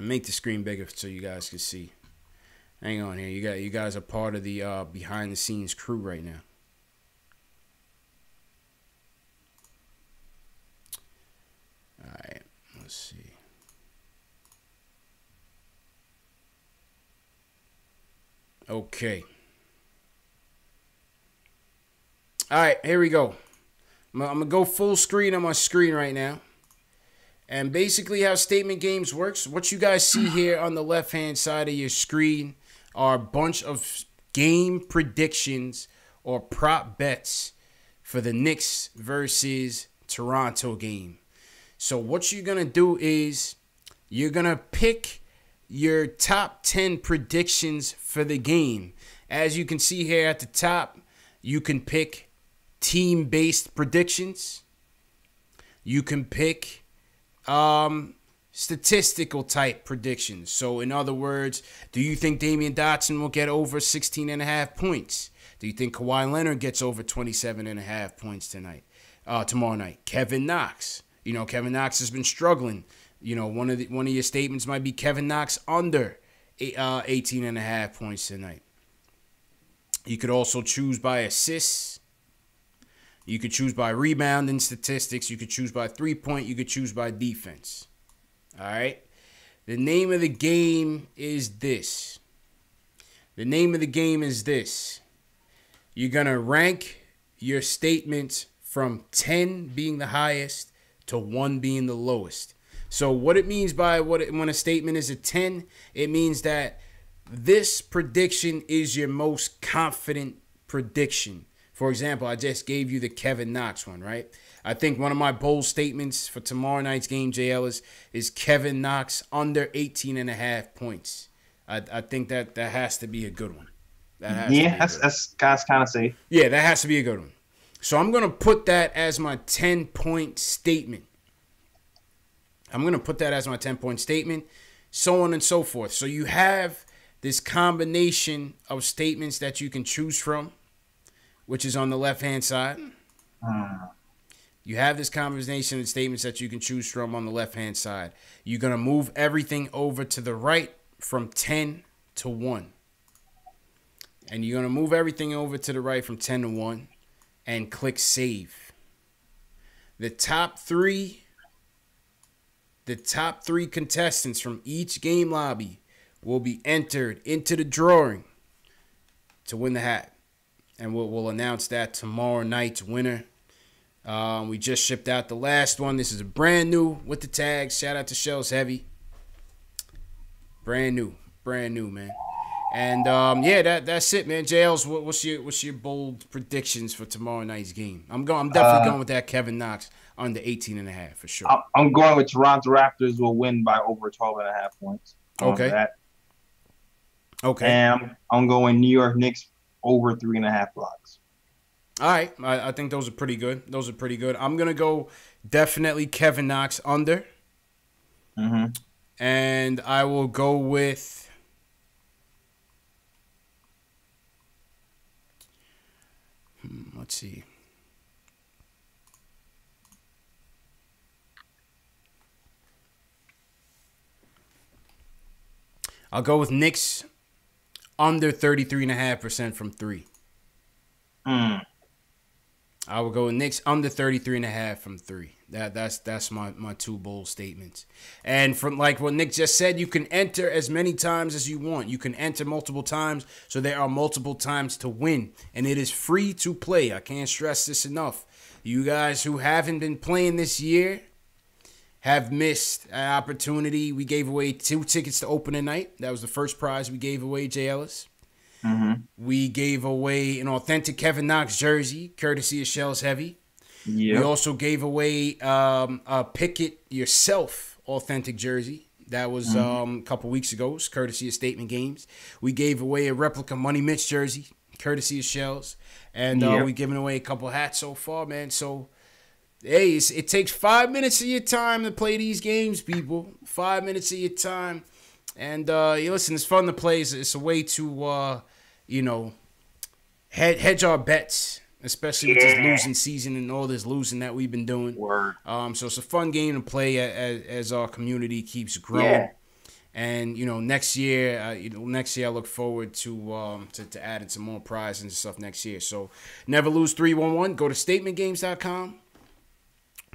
Make the screen bigger so you guys can see. Hang on here. You guys are part of the behind the scenes crew right now. All right, let's see. Okay. All right, here we go. I'm going to go full screen on my screen right now. And basically how Statement Games works, what you guys see here on the left-hand side of your screen are a bunch of game predictions or prop bets for the Knicks versus Toronto game. So what you're going to do is you're going to pick your top 10 predictions for the game. As you can see here at the top, you can pick team-based predictions. You can pick statistical type predictions. So in other words, do you think Damian Dotson will get over 16.5 points? Do you think Kawhi Leonard gets over 27.5 points tomorrow night? Kevin Knox. You know, Kevin Knox has been struggling. You know, one of your statements might be Kevin Knox under 18.5 points tonight. You could also choose by assists. You could choose by rebounding statistics. You could choose by 3-point. You could choose by defense. All right. The name of the game is this. You're going to rank your statements from 10 being the highest to 1 being the lowest. So what it means by when a statement is a 10, it means that this prediction is your most confident prediction For example, I just gave you the Kevin Knox one, right? I think one of my bold statements for tomorrow night's game, JL, is Kevin Knox under 18.5 points. I think that has to be a good one. That's kind of safe. Yeah, that has to be a good one. So I'm going to put that as my 10-point statement. So on and so forth. So you have this combination of statements that you can choose from, which is on the left-hand side. You have this combination of statements that you can choose from on the left-hand side. You're going to move everything over to the right from 10 to 1. And you're going to move everything over to the right from 10 to 1 and click save. The top three contestants from each game lobby will be entered into the drawing to win the hat. And we'll announce that tomorrow night's winner. We just shipped out the last one. This is a brand new with the tags. Shout out to Shells Heavy. Brand new, man. And that's it, man. JLs, what's your bold predictions for tomorrow night's game? I'm definitely going with that Kevin Knox under 18.5 for sure. I'm going with Toronto Raptors will win by over 12.5 points. Okay. And I'm going New York Knicks over 3.5 blocks. All right. I think those are pretty good. I'm going to go definitely Kevin Knox under. Mm-hmm. And I will go with let's see. I'll go with Knicks under 33.5% from 3. I will go with Knicks under 33.5 from 3. That's my two bold statements. And from like what Nick just said, you can enter as many times as you want. You can enter multiple times, so there are multiple times to win. And it is free to play. I can't stress this enough. You guys who haven't been playing this year have missed an opportunity. We gave away 2 tickets to opening night. That was the first prize we gave away, J. Ellis. Mm-hmm. We gave away an authentic Kevin Knox jersey, courtesy of Shells Heavy. Yep. We also gave away a Pick It Yourself authentic jersey. That was a couple weeks ago, courtesy of Statement Games. We gave away a replica Money Mitch jersey, courtesy of Shells. And we're giving away a couple hats so far, man. So, hey, it takes 5 minutes of your time to play these games, people. 5 minutes of your time. And, listen, it's fun to play. It's a way to, hedge our bets, especially with this losing season and all this losing that we've been doing. So it's a fun game to play as our community keeps growing. Yeah. And, next year I look forward to adding some more prizes and stuff next year. So never lose 311. Go to statementgames.com.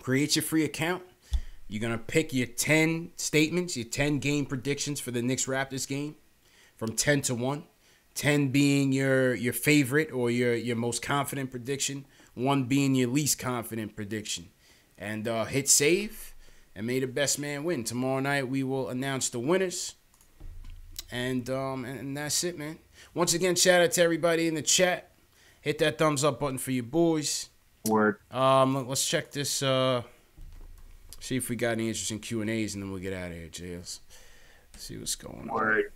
Create your free account. You're going to pick your 10 statements, your 10 game predictions for the Knicks-Raptors game from 10 to 1. 10 being your favorite or your most confident prediction. 1 being your least confident prediction. And hit save and may the best man win. Tomorrow night we will announce the winners. And that's it, man. Once again, shout out to everybody in the chat. Hit that thumbs up button for your boys. Word. Let's check this. See if we got any interesting Q&As, and then we'll get out of here, JS. See what's going on. Word.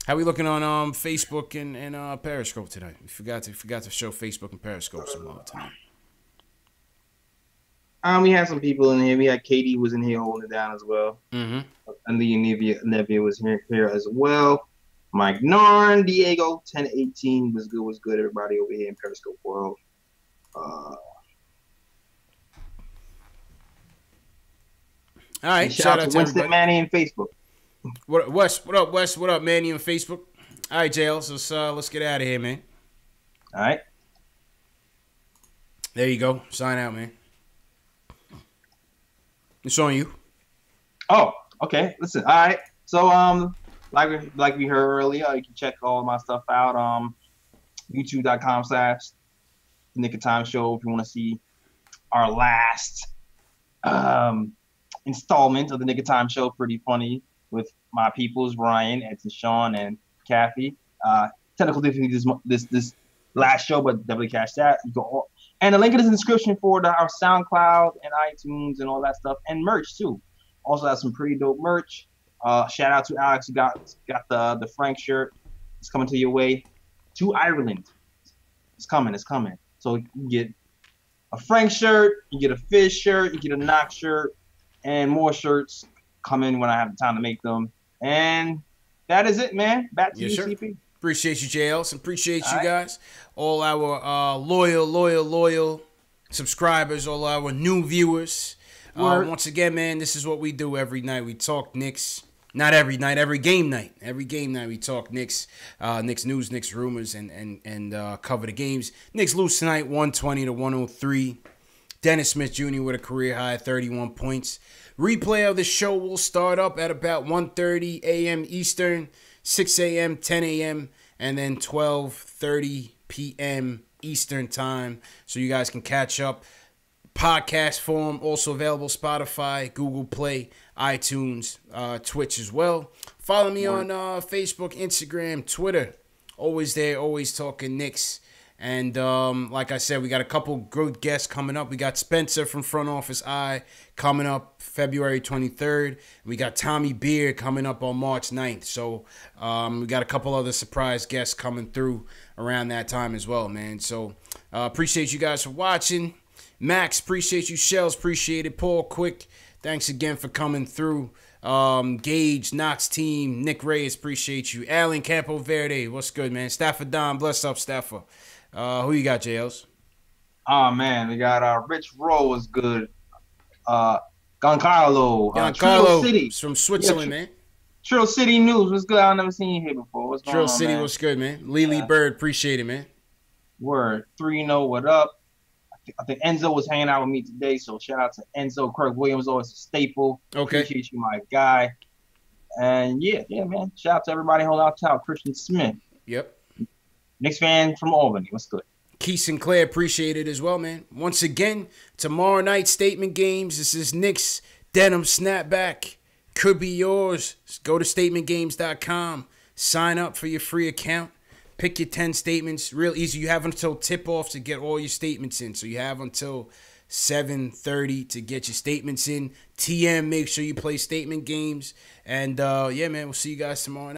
How we looking on Facebook and Periscope tonight? We forgot to show Facebook and Periscope some love tonight. We had some people in here. We had Katie was in here holding it down as well. Mm-hmm. And the Nevia was here as well. Mike Narn, Diego, 1018 was good. Everybody over here in Periscope world. All right, shout out to Winston Manny on Facebook. What up, Wes? What up, Manny on Facebook? All right, JL, let's get out of here, man. All right. There you go. Sign out, man. It's on you. Oh, okay. Listen, all right. So, like we heard earlier, you can check all my stuff out. YouTube.com/Nick of Time Show if you want to see our last installment of the Nick of Time Show. Pretty funny with my peoples, Ryan, Edson, Sean, and Kathy. Technical difficulties last show, but definitely catch that. You go, and the link is in the description for our SoundCloud and iTunes and all that stuff, and merch too. Also have some pretty dope merch. Shout out to Alex who got the Frank shirt. It's coming to your way to Ireland. It's coming. So you get a Frank shirt, you get a Fizz shirt, you get a Knox shirt, and more shirts coming when I have the time to make them. And that is it, man. Back to you, sure. CP. Appreciate you, JLs. Appreciate you guys. All our loyal subscribers, all our new viewers. Once again, man, this is what we do every night. We talk Knicks. Not every night, every game night. Every game night we talk Knicks, Knicks news, Knicks rumors, and cover the games. Knicks lose tonight, 120-103. Dennis Smith Jr. with a career high 31 points. Replay of the show will start up at about 1:30 a.m. Eastern, 6 a.m., 10 a.m., and then 12:30 p.m. Eastern time. So you guys can catch up. Podcast form, also available Spotify, Google Play, iTunes, Twitch as well. Follow me on Facebook, Instagram, Twitter. Always there, always talking Knicks. And like I said, we got a couple good guests coming up. We got Spencer from Front Office Eye coming up February 23rd. We got Tommy Beard coming up on March 9th. So we got a couple other surprise guests coming through around that time as well, man. So appreciate you guys for watching. Max, appreciate you. Shells, appreciate it. Paul Quick, thanks again for coming through. Gage, Knox team, Nick Reyes, appreciate you. Alan Campo Verde, what's good, man? Stafford Don, bless up, Stafford. Who you got, JLs? Oh, man, we got Rich Rowe was good. Giancarlo. Giancarlo City. From Switzerland, man. Trill City News was good. I've never seen you here before. What's going Trill on, City man? was good, man. Lily Bird, appreciate it, man. Word. 3-0, what up? I think Enzo was hanging out with me today, so shout out to Enzo. Kirk Williams, always a staple. Okay. Appreciate you, my guy. And yeah, man. Shout out to everybody holding out to Christian Smith. Yep. Knicks fan from Albany. What's good? Keith Sinclair, appreciate it as well, man. Once again, tomorrow night, statement games. This is Knicks Denim Snapback. Could be yours. Go to statementgames.com. Sign up for your free account. Pick your 10 statements. Real easy. You have until tip-off to get all your statements in. So you have until 7:30 to get your statements in. TM, make sure you play statement games. And, yeah, man, we'll see you guys tomorrow night.